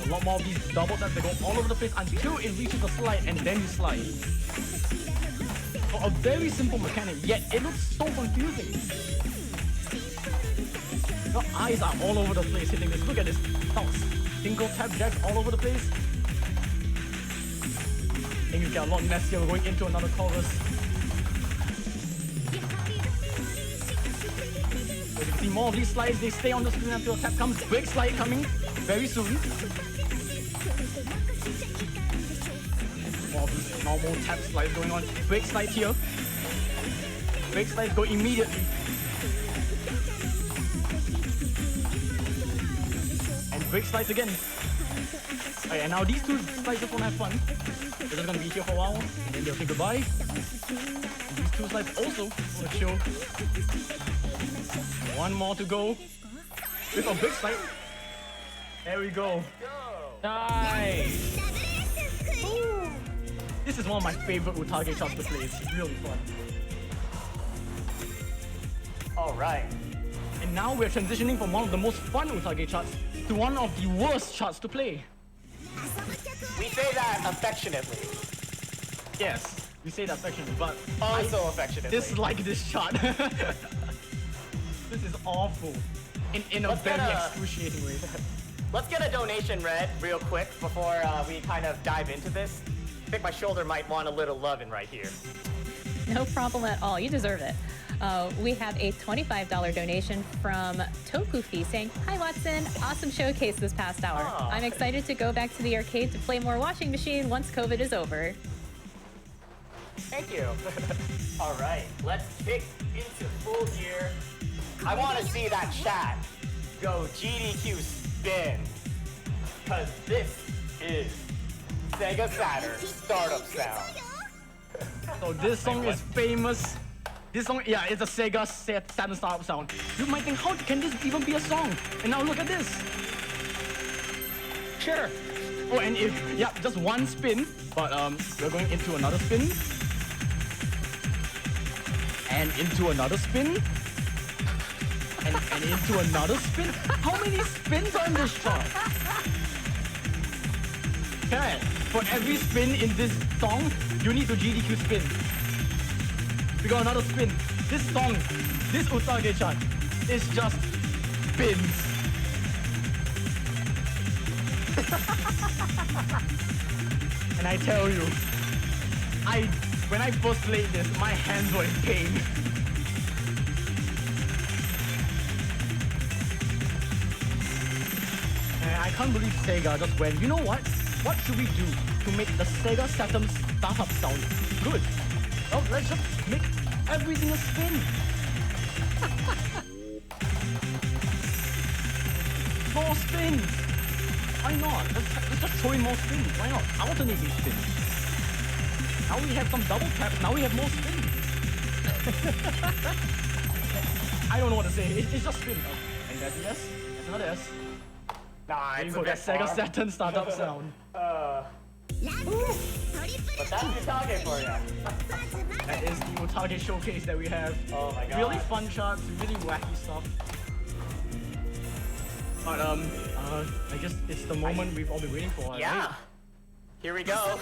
A lot more of these double taps that go all over the place until it reaches the slide and then you slide. So a very simple mechanic, yet it looks so confusing. Your eyes are all over the place hitting this. Look at this. Single tap jacks all over the place. Things get a lot messier. We're going into another chorus. So you can see more of these slides. They stay on the screen until a tap comes. Break slide coming very soon. More of these normal tap slides going on. Break slide here. Break slides go immediately. And break slides again. Okay, and now these two slides just want to have fun. They're just going to be here for a while, and then they'll say goodbye. And these two slides also want to chill. One more to go. With a big slide. There we go. Nice! Ooh. This is one of my favorite Utage charts to play. It's really fun. Alright. And now we're transitioning from one of the most fun Utage charts to one of the worst charts to play. We say that affectionately. Yes, we say that affectionately, but Also affectionately. dislike this chart. This is awful. In a Let's very get a- excruciating way. Let's get a donation read real quick before we kind of dive into this. I think my shoulder might want a little loving right here. No problem at all. You deserve it. We have a $25 donation from Tokufi saying, "Hi Watson, awesome showcase this past hour. Aw. I'm excited to go back to the arcade to play more washing machine once COVID is over." Thank you. All right, let's kick into full gear. I want to see that chat go GDQ spin, because this is Sega Saturn startup sound. So this song is famous. This song, yeah, it's a Sega Saturn startup sound. You might think, how can this even be a song? And now look at this. Sure. Oh, and if, yeah, just one spin, but we're going into another spin. And into another spin. And into another spin. How many spins are in this chart? Okay, for every spin in this song, you need to GDQ spin. We got another spin. This song, this Utage chart, is just spins. And I tell you, when I first played this, my hands were in pain. And I can't believe Sega just went, you know what? What should we do to make the Sega Saturn startup sound good? Oh, let's just make everything a spin. More spins. Why not? Let's just throw in more spins. Why not? Alternate these spins. Now we have some double taps. Now we have more spins. I don't know what to say. It's just spin. Oh, and that's an S. That's another S. Nah, There you it's go. a bit That Sega far. Saturn startup sound. But that's Utage for you. That is the Utage showcase that we have. Oh my god. Really fun charts, really wacky stuff. But I guess it's the moment we've all been waiting for. Yeah. Right? Here we go.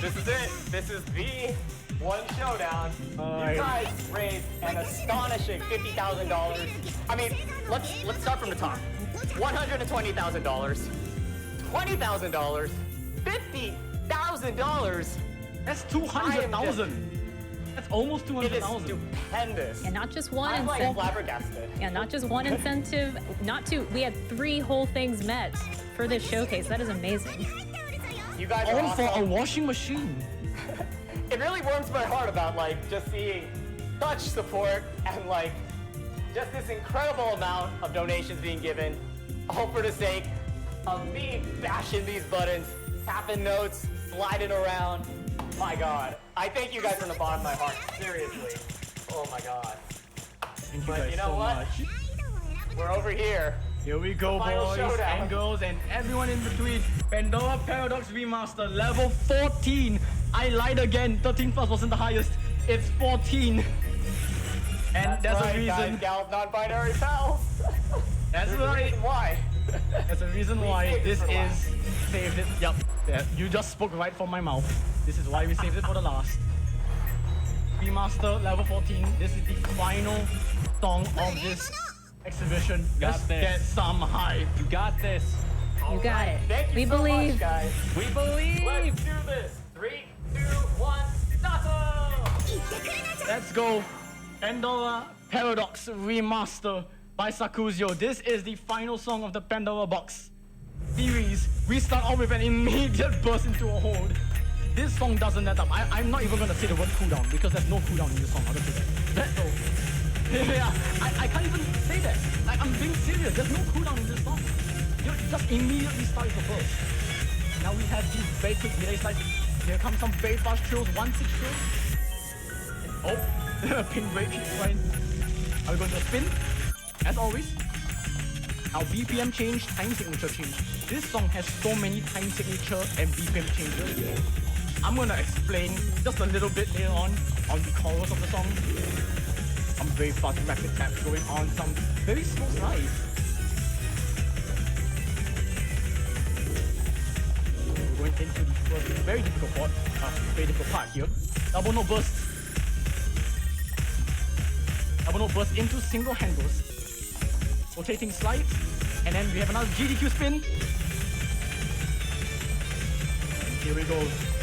This is it. This is the one showdown. Alright. You guys raised an astonishing $50,000. I mean, let's start from the top. $120,000, $20,000, $50,000. That's 200,000. That's almost It is 200,000. stupendous. And not just one I'm like incentive. flabbergasted. Yeah, not just one incentive, not two. We had 3 whole things met for this showcase. That is amazing. You guys are All for a awesome. washing machine. It really warms my heart about like just seeing such support and like just this incredible amount of donations being given, all for the sake of me bashing these buttons, tapping notes, sliding around. My God, I thank you guys from the bottom of my heart. Seriously. Oh my God. Thank you But guys you know so what? much. We're over here. Here we go, Final boys showdown. and girls and everyone in between. Pandora Paradox Remaster, level 14. I lied again. 13 plus wasn't the highest. It's 14. And That's there's right, a reason. guys, gals, non-binary pals. That's There's a right. reason why. That's the reason why saved it this for is last. saved it. Yup. Yeah, you just spoke right from my mouth. This is why we saved it for the last. Remaster level 14. This is the final song of this exhibition. Got Let's this. get some hype. You got this. You got it. Thank you We so believe. much, guys. We believe. Let's do this. 3, 2, 1, start! Let's go. Pandora Paradox Remaster by Sakuzio. This is the final song of the Pandora Box series. We start off with an immediate burst into a hold. This song doesn't let up. I'm not even gonna say the word cooldown because there's no cooldown in this song. I'll just say that. Let's go. Yeah, I can't even say that. Like, I'm being serious. There's no cooldown in this song. You just immediately start the burst. Now we have these very quick delay slides. Here comes some very fast trills, 1-6 trills. Oh, ping break, fine. Are we going to spin? As always. Our BPM change, time signature change. This song has so many time signature and BPM changes. I'm gonna explain just a little bit later on the chorus of the song. Some very fast rapid taps going on, some very slow slides. We're going into the first very difficult part here. Double note bursts. Double note burst into single handles. Rotating slides. And then we have another GDQ spin. Here we go.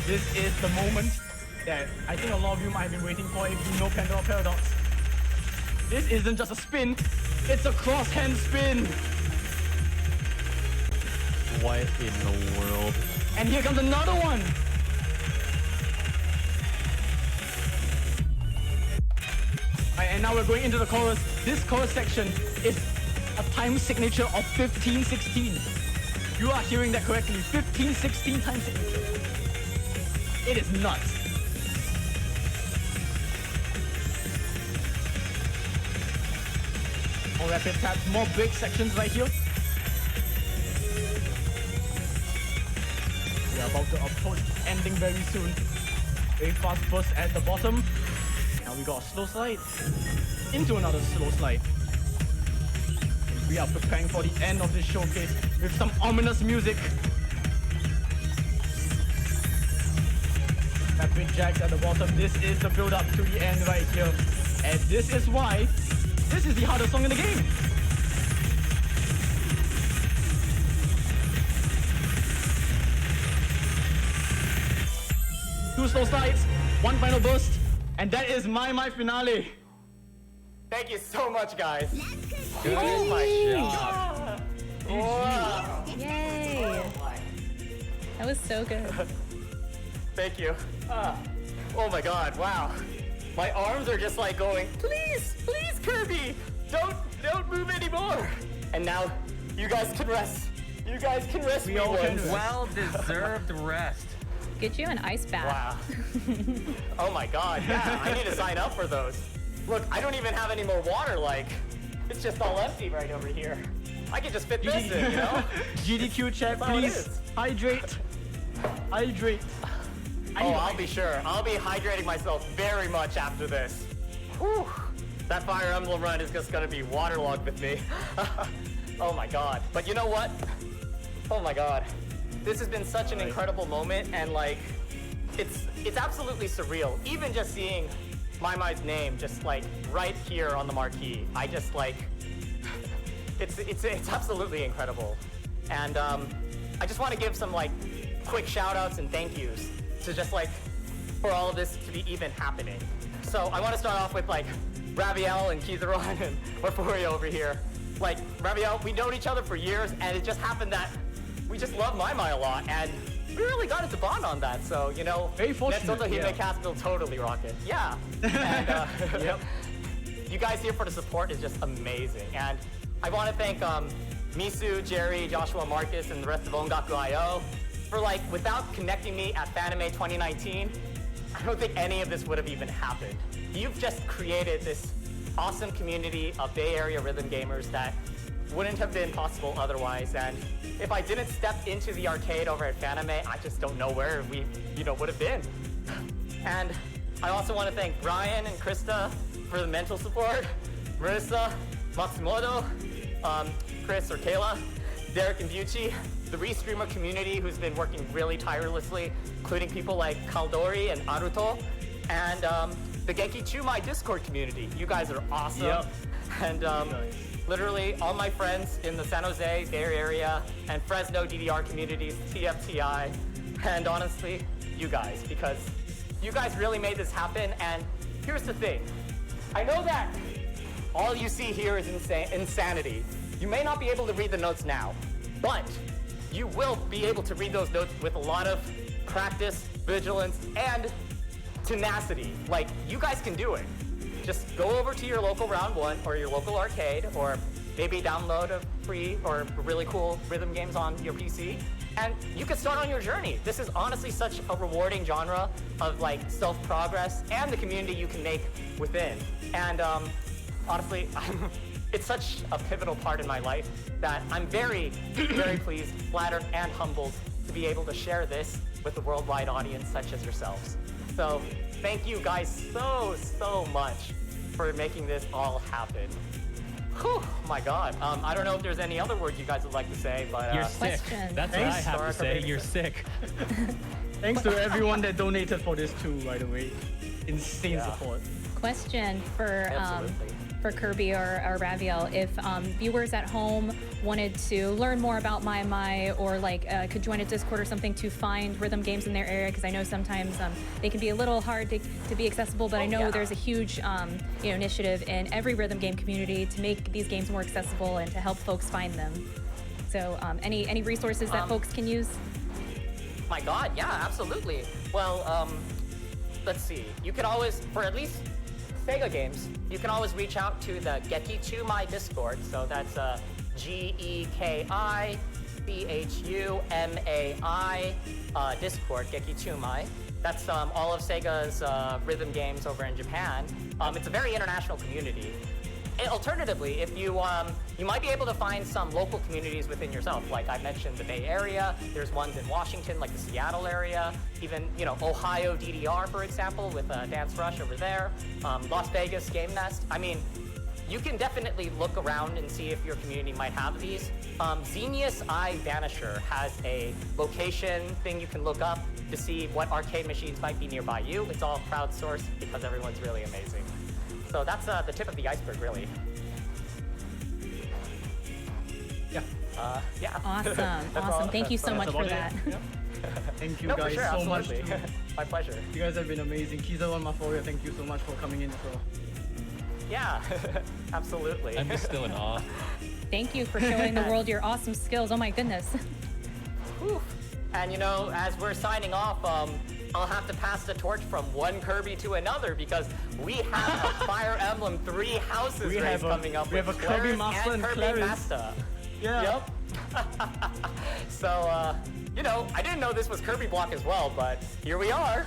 This is the moment that I think a lot of you might have been waiting for if you know Pandora Paradox. This isn't just a spin, it's a cross-hand spin. What in the world? And here comes another one. Alright, and now we're going into the chorus. This chorus section is a time signature of 1516. You are hearing that correctly. 1516 time signature. It is nuts. More rapid taps, more break sections right here. We are about to approach ending very soon. Very fast burst at the bottom. Now we got a slow slide. Into another slow slide. And we are preparing for the end of this showcase with some ominous music. Rapid jacks at the bottom. This is the build up to the end right here. And this is why this is the hardest song in the game. Two slow slides, one final burst, and that is my finale. Thank you so much, guys. Good Oh my job. Wow. Yay. That was so good. Thank you. Oh my god, wow. My arms are just like going, please, please, Kirby, don't move anymore. And now you guys can rest. You guys can rest me all can once. rest. Well-deserved rest. Get you an ice bath. Wow. Oh my god, yeah, I need to sign up for those. Look, I don't even have any more water, like, it's just all empty right over here. I can just fit this in, you know? GDQ chat, That's how it please. is. Hydrate. Hydrate. Oh, I'll be sure. I'll be hydrating myself very much after this. Whew. That Fire Emblem run is just gonna be waterlogged with me. Oh my god. But you know what? Oh my god. This has been such an incredible moment, and like, it's absolutely surreal. Even just seeing maimai's name just like right here on the marquee. I just like, it's absolutely incredible. And I just want to give some like quick shout outs and thank yous to just like, for all of this to be even happening. So I want to start off with like Raveille and Keizaron and marphoria over here. Like, Raveille, we known each other for years, and it just happened that we just love maimai a lot, and we really got into bond on that. So, you know, Very fortunate, Netsuto yeah. Hime will totally rock it. Yeah. And, Yep. you guys here for the support is just amazing. And I want to thank Misu, Jerry, Joshua, Marcus, and the rest of Ongaku.io for like, without connecting me at FanAme 2019, I don't think any of this would have even happened. You've just created this awesome community of Bay Area rhythm gamers that wouldn't have been possible otherwise. And if I didn't step into the arcade over at FanAme, I just don't know where we, would have been. And I also want to thank Brian and Krista for the mental support, Marissa, Matsumoto, Chris or Kayla, Derek and Bucci, the restreamer community who's been working really tirelessly, including people like Kaldori and Aruto, and the Genki Chumai Discord community. You guys are awesome. Yep. And literally all my friends in the San Jose, Bay Area, and Fresno DDR communities, TFTI, and honestly, you guys, because you guys really made this happen. And here's the thing. I know that all you see here is insanity. You may not be able to read the notes now, but you will be able to read those notes with a lot of practice, vigilance, and tenacity. Like, you guys can do it. Just go over to your local Round 1 or your local arcade, or maybe download a free or really cool rhythm games on your PC, and you can start on your journey. This is honestly such a rewarding genre of like self-progress and the community you can make within. And honestly, it's such a pivotal part in my life that I'm very, very pleased, flattered, and humbled to be able to share this with a worldwide audience such as yourselves. So thank you guys so much for making this all happen. Whew, my God. I don't know if there's any other words you guys would like to say, but You're sick. Question. That's what I have to say. You're sick. Thanks to everyone that donated for this too, by the way. Insane Yeah. support. Question for Absolutely. Kirby or Raveille, if viewers at home wanted to learn more about maimai, or like could join a Discord or something to find rhythm games in their area, because I know sometimes they can be a little hard to be accessible, but I know yeah. there's a huge initiative in every rhythm game community to make these games more accessible and to help folks find them. So any resources that folks can use? My God, yeah, absolutely. Well, let's see. You can always, for at least Sega games, you can always reach out to the Genki Chumai Discord. So that's GEKICHUMAI Discord, Genki Chumai. That's all of Sega's rhythm games over in Japan. It's a very international community. Alternatively, if you you might be able to find some local communities within yourself. Like I mentioned, the Bay Area. There's ones in Washington, like the Seattle area. Even Ohio DDR, for example, with Dance Rush over there. Las Vegas Game Nest. I mean, you can definitely look around and see if your community might have these. Xenius I Vanisher has a location thing you can look up to see what arcade machines might be nearby you. It's all crowdsourced because everyone's really amazing. So that's the tip of the iceberg, really. Yeah. Yeah. Awesome, That's awesome. all- Thank you so That's much for about that. it. Yep. Thank you No, for guys sure, so much. absolutely. My pleasure. You guys have been amazing. Keizaron and Marphoria, thank you so much for coming in as well. Yeah, absolutely. I'm just still in awe. Thank you for showing the world your awesome skills. Oh my goodness. Whew. And as we're signing off, I'll have to pass the torch from one Kirby to another because we have a Fire Emblem 3 Houses We race have a- coming up we have with a Claris Kirbymastah and Claris. Kirbymastah. Yeah. Yep. So, I didn't know this was Kirby Block as well, but here we are.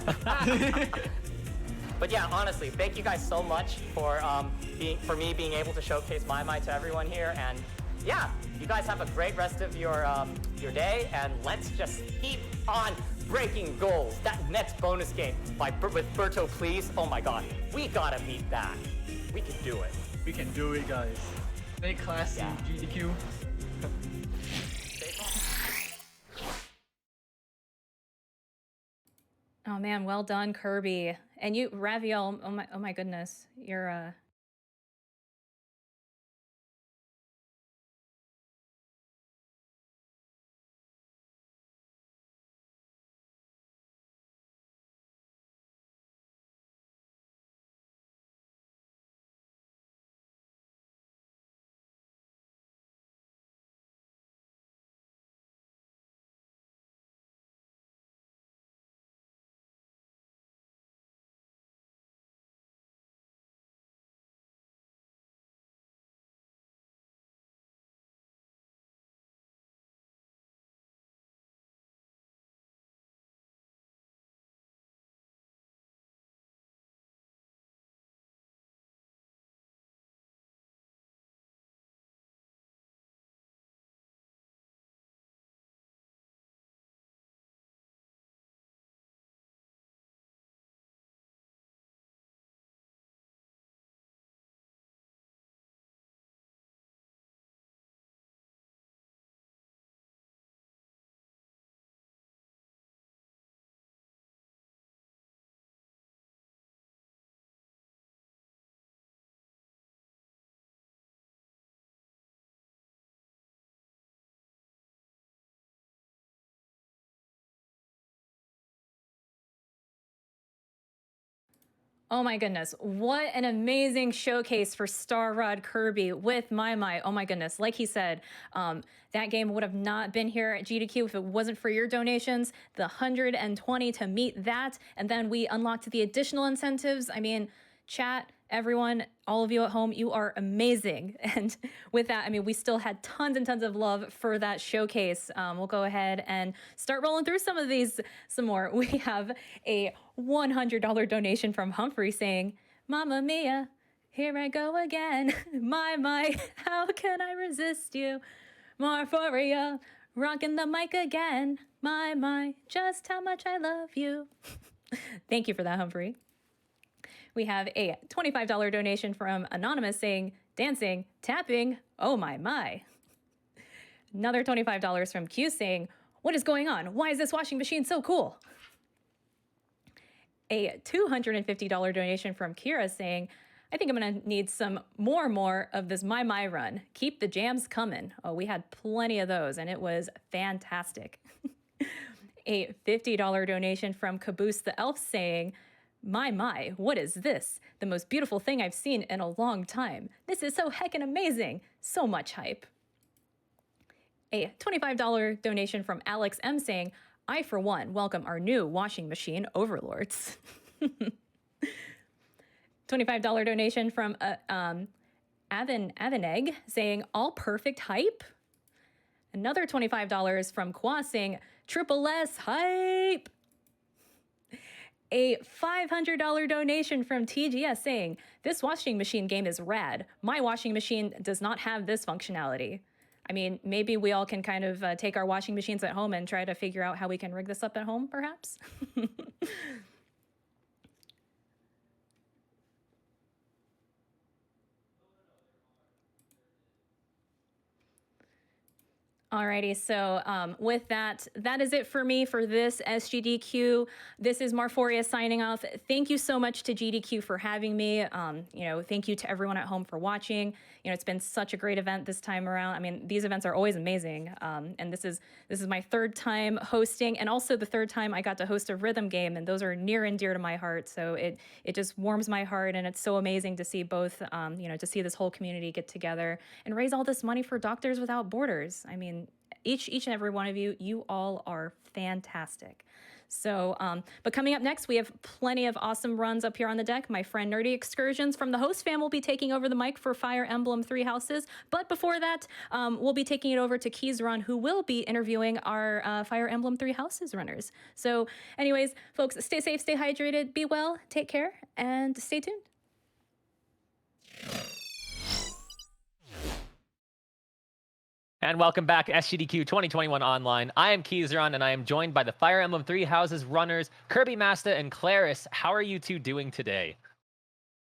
But yeah, honestly, thank you guys so much for me being able to showcase maimai to everyone here. And yeah, you guys have a great rest of your day, and let's just keep on breaking goals. That next bonus game with Berto, please. Oh my God, we gotta meet that. We can do it. We can do it, guys. Stay classy, Yeah. GDQ. Oh man, well done, Kirby. And you, Raveille. Oh my goodness, you're Oh my goodness. What an amazing showcase for Starrodkirby with maimai. Oh my goodness. Like he said, that game would have not been here at GDQ if it wasn't for your donations. The 120 to meet that. And then we unlocked the additional incentives. I mean, chat, everyone, all of you at home, you are amazing. And with that, I mean, we still had tons and tons of love for that showcase. We'll go ahead and start rolling through some of these some more. We have a $100 donation from Humphrey saying, "Mamma mia, here I go again. My, how can I resist you? Marphoria, rocking the mic again. My, just how much I love you." Thank you for that, Humphrey. We have a $25 donation from Anonymous saying, "Dancing, tapping, oh my." Another $25 from Q saying, "What is going on? Why is this washing machine so cool?" A $250 donation from Kira saying, "I think I'm gonna need some more of this maimai run. Keep the jams coming." Oh, we had plenty of those and it was fantastic. A $50 donation from Caboose the Elf saying, My, what is this? The most beautiful thing I've seen in a long time. This is so heckin' amazing. So much hype." A $25 donation from Alex M saying, "I, for one, welcome our new washing machine overlords." $25 donation from Avenegg saying, "All perfect hype." Another $25 from Kwa saying, "Triple S hype." A $500 donation from TGS saying, "This washing machine game is rad. My washing machine does not have this functionality." I mean, maybe we all can kind of take our washing machines at home and try to figure out how we can rig this up at home, perhaps. Alrighty, so with that is it for me for this SGDQ. This is Marphoria signing off. Thank you so much to GDQ for having me. Thank you to everyone at home for watching. It's been such a great event this time around. I mean, these events are always amazing. And this is my third time hosting, and also the third time I got to host a rhythm game, and those are near and dear to my heart. So it just warms my heart, and it's so amazing to see both, to see this whole community get together and raise all this money for Doctors Without Borders. I mean, each and every one of you all are fantastic. So, but coming up next, we have plenty of awesome runs up here on the deck. My friend Nerdy Excursions from the host fam will be taking over the mic for Fire Emblem Three Houses. But before that, we'll be taking it over to Keizaron, who will be interviewing our Fire Emblem Three Houses runners. So anyways, folks, stay safe, stay hydrated, be well, take care, and stay tuned. And welcome back, SGDQ 2021 Online. I am Keizaron, and I am joined by the Fire Emblem Three Houses runners, Kirbymastah and Claris. How are you two doing today?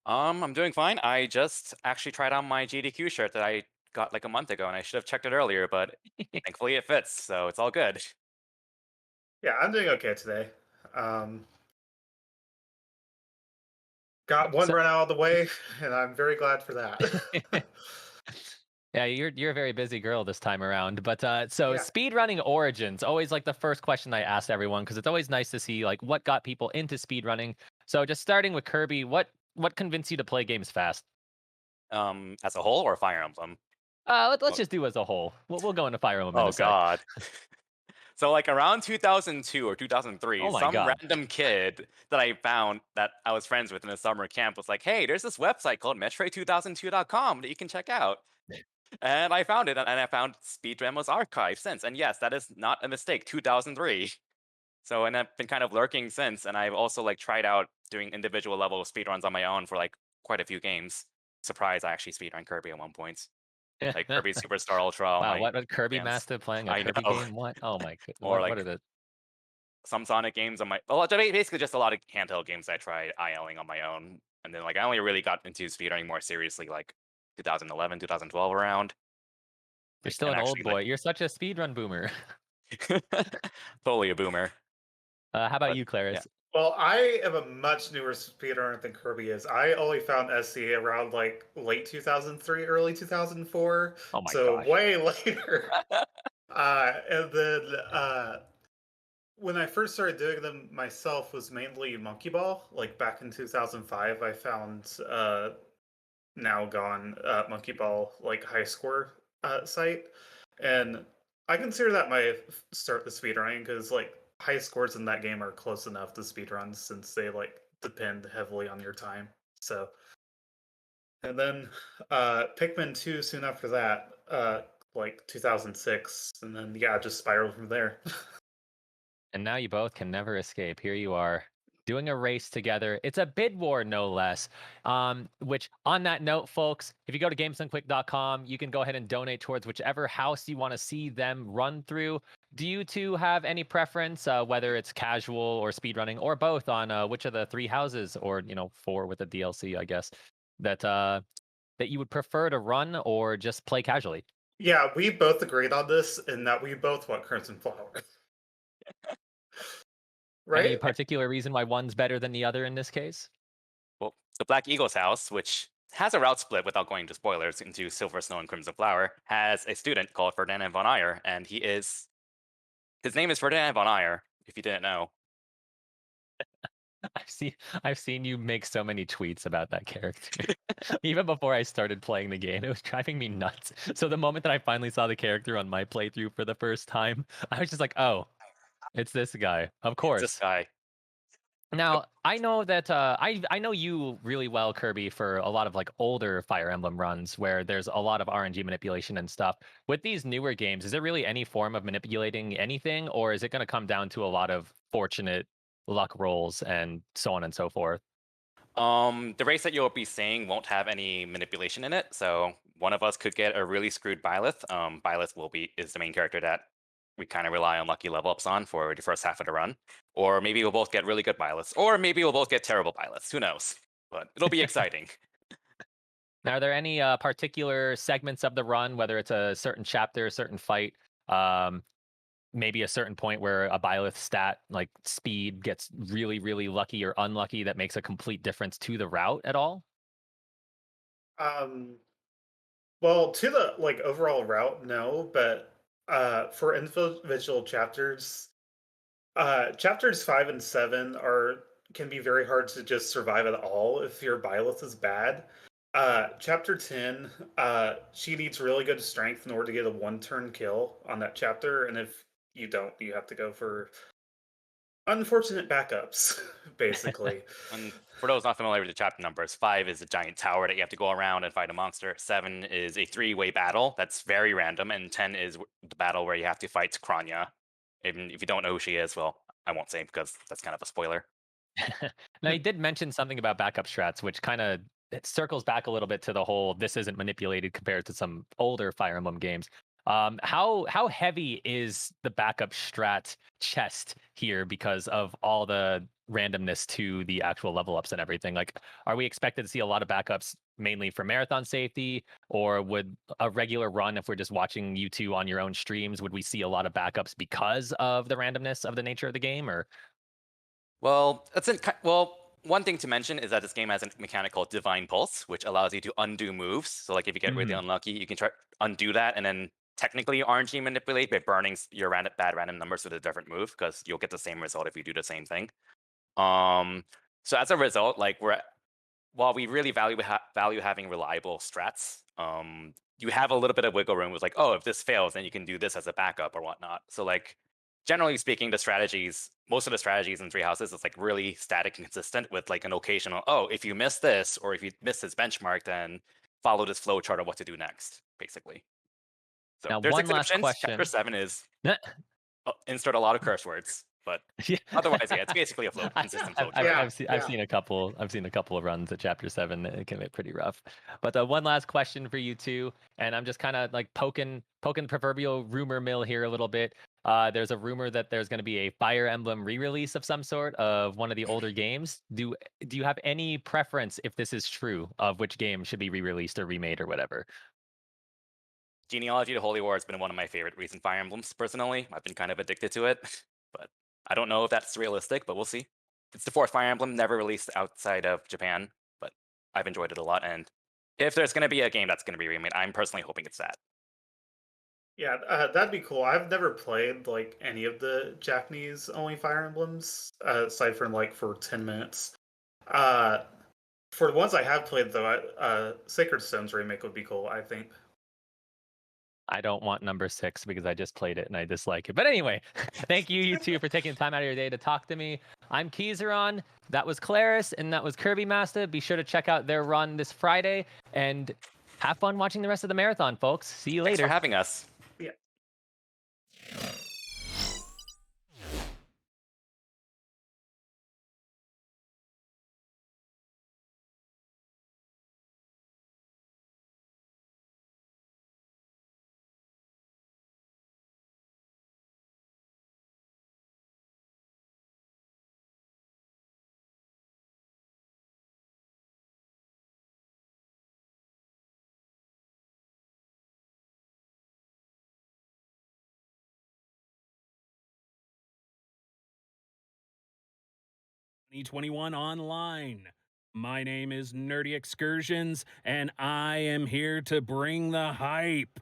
I'm doing fine. I just actually tried on my GDQ shirt that I got like a month ago, and I should have checked it earlier, but thankfully it fits, so it's all good. Yeah, I'm doing okay today. Got one run out of the way, and I'm very glad for that. Yeah, you're a very busy girl this time around. But so Yeah. speedrunning origins, always like the first question I ask everyone, because it's always nice to see like what got people into speedrunning. So just starting with Kirby, what convinced you to play games fast? As a whole or Fire Emblem? Let's just do as a whole. We'll go into Fire Emblem in Oh a sec. god. So like around 2002 or 2003, Oh my some God. random kid that I found that I was friends with in a summer camp was like, "Hey, there's this website called Metroid2002.com that you can check out." And I found it, and I found Speedrunner's archive since. And yes, that is not a mistake, 2003. So, and I've been kind of lurking since, and I've also like tried out doing individual level speedruns on my own for like quite a few games. Surprise, I actually speedrun Kirby at one point. Like Kirby Superstar Ultra. Wow, what Kirbymastah playing a I Kirby know. game? What? Oh my god. Or What like are the some Sonic games on my, well, basically just a lot of handheld games I tried ILing on my own. And then like I only really got into speedrunning more seriously like 2011, 2012 around. You're still an and old actually, boy. You're such a speedrun boomer. Totally a boomer. How about But, you, Claris? yeah. Well, I am a much newer speedrunner than Kirby is. I only found SC around like late 2003, early 2004. Oh my so gosh. way later. And then when I first started doing them myself was mainly Monkey Ball. Like back in 2005, I found now gone Monkey Ball like high score site, and I consider that my start the speedrunning because like high scores in that game are close enough to speedruns since they like depend heavily on your time. So, and then Pikmin 2 soon after that, like 2006, and then yeah, just spiraled from there. And now you both can never escape. Here you are doing a race together. It's a bid war, no less. Which, on that note, folks, if you go to gamesdonquick.com, you can go ahead and donate towards whichever house you want to see them run through. Do you two have any preference, whether it's casual or speedrunning or both, on which of the three houses, or 4 with the DLC, I guess, that you would prefer to run or just play casually? Yeah, we both agreed on this, in that we both want Crimson Flower. Any Right? particular reason why one's better than the other in this case? Well, the Black Eagle's house, which has a route split without going into spoilers into Silver Snow and Crimson Flower, has a student called Ferdinand von Aegir, and his name is Ferdinand von Aegir, if you didn't know. I've seen you make so many tweets about that character. Even before I started playing the game, it was driving me nuts. So the moment that I finally saw the character on my playthrough for the first time, I was just like, "Oh, it's this guy." Of It's this course. guy. Now, I know that I know you really well, Kirby, for a lot of like older Fire Emblem runs where there's a lot of RNG manipulation and stuff. With these newer games, is there really any form of manipulating anything, or is it going to come down to a lot of fortunate luck rolls and so on and so forth? The race that you'll be seeing won't have any manipulation in it, so one of us could get a really screwed Byleth. Byleth is the main character that we kind of rely on lucky level ups on for the first half of the run. Or maybe we'll both get really good Byleths, or maybe we'll both get terrible Byleths. Who knows? But it'll be exciting. Now, are there any particular segments of the run, whether it's a certain chapter, a certain fight, um, maybe a certain point where a Byleth stat like speed gets really, really lucky or unlucky that makes a complete difference to the route at all? Um, well, to the like overall route, no, but for individual chapters, chapters 5 and 7 can be very hard to just survive at all if your Byleth is bad. Chapter 10, she needs really good strength in order to get a one-turn kill on that chapter, and if you don't, you have to go for unfortunate backups, basically. And for those not familiar with the chapter numbers, 5 is a giant tower that you have to go around and fight a monster. 7 is a 3-way battle that's very random, and 10 is the battle where you have to fight Kranya. Even if you don't know who she is, well, I won't say because that's kind of a spoiler. Now, you did mention something about backup strats, which kind of circles back a little bit to the whole this isn't manipulated compared to some older Fire Emblem games. How heavy is the backup strat chest here because of all the randomness to the actual level ups and everything? Like, are we expected to see a lot of backups mainly for marathon safety, or would a regular run, if we're just watching you two on your own streams, would we see a lot of backups because of the randomness of the nature of the game? Or Well, one thing to mention is that this game has a mechanic called Divine Pulse, which allows you to undo moves. So, like, if you get really unlucky, you can try undo that, and then technically RNG manipulate by burning your bad random numbers with a different move, because you'll get the same result if you do the same thing. So as a result, like while we really value having reliable strats, you have a little bit of wiggle room with like, oh, if this fails, then you can do this as a backup or whatnot. So like, generally speaking, most of the strategies in Three Houses is like really static and consistent with like an occasional, oh, if you miss this or if you miss this benchmark, then follow this flow chart of what to do next, basically. So now, there's one last exceptions. question. Chapter 7 is insert a lot of curse words, but Yeah. otherwise, yeah, it's basically a consistent flow chart. I've seen a couple of runs at chapter 7 that can be pretty rough. But one last question for you two, and I'm just kind of like poking proverbial rumor mill here a little bit. There's a rumor that there's going to be a Fire Emblem re-release of some sort of one of the older games. Do you have any preference, if this is true, of which game should be re-released or remade or whatever? Genealogy to Holy War has been one of my favorite recent Fire Emblems, personally. I've been kind of addicted to it, but I don't know if that's realistic, but we'll see. It's the 4th Fire Emblem, never released outside of Japan, but I've enjoyed it a lot, and if there's going to be a game that's going to be remade, I'm personally hoping it's that. Yeah, that'd be cool. I've never played like any of the Japanese only Fire Emblems, aside from like for 10 minutes. Uh, for the ones I have played though, Sacred Stones remake would be cool. I think. I don't want number 6 because I just played it and I dislike it. But anyway, thank you, you two, for taking the time out of your day to talk to me. I'm Keizaron, that was Claris, and that was Kirbymastah. Be sure to check out their run this Friday and have fun watching the rest of the marathon, folks. See you Thanks later. for having us. Yeah. #2021 online. My name is Nerdy Excursions, and I am here to bring the hype.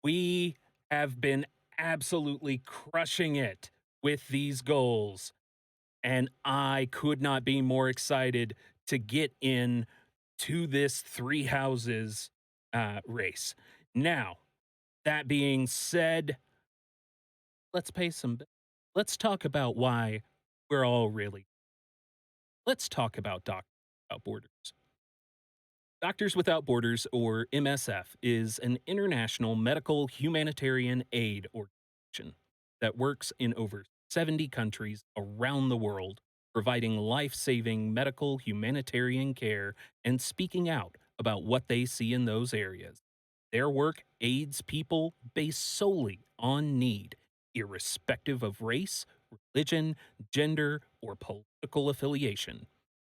We have been absolutely crushing it with these goals, and I could not be more excited to get in to this three houses race. Now, that being said, let's pay some. Let's talk about why we're all really. Let's talk about Doctors Without Borders. Doctors Without Borders, or MSF, is an international medical humanitarian aid organization that works in over 70 countries around the world, providing life saving medical humanitarian care and speaking out about what they see in those areas. Their work aids people based solely on need, irrespective of race, religion, gender, or political affiliation.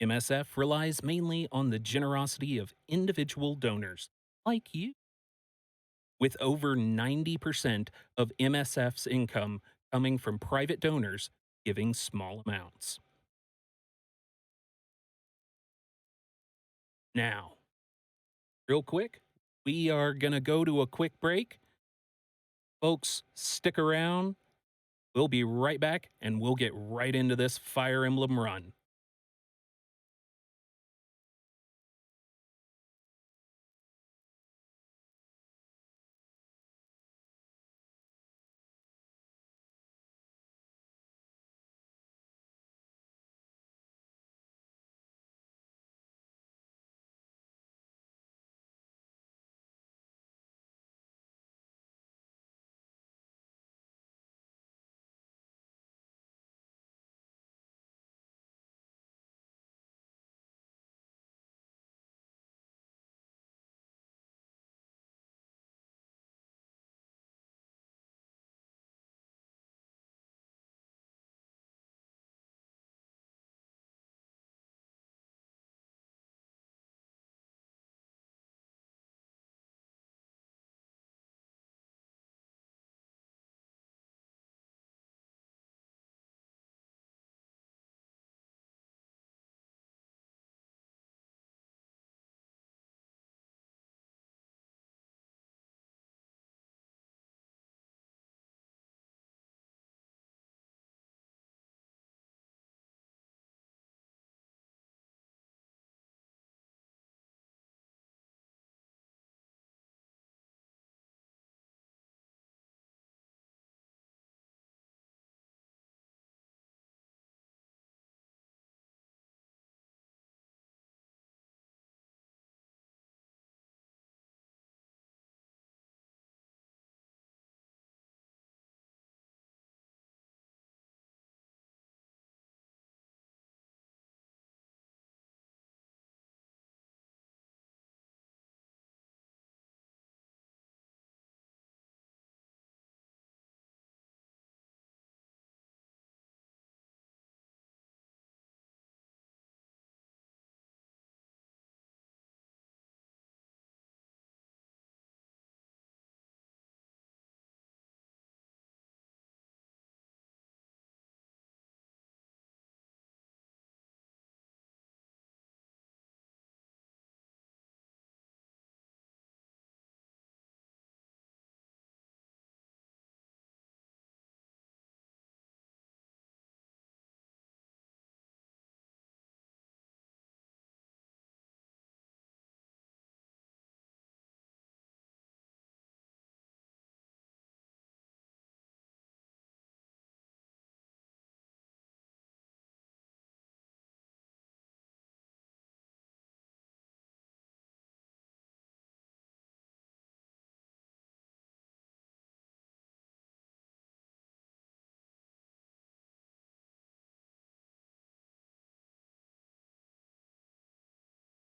MSF relies mainly on the generosity of individual donors like you. With over 90% of MSF's income coming from private donors giving small amounts. Now, real quick, we are going to go to a quick break. Folks, stick around. We'll be right back and we'll get right into this Fire Emblem run.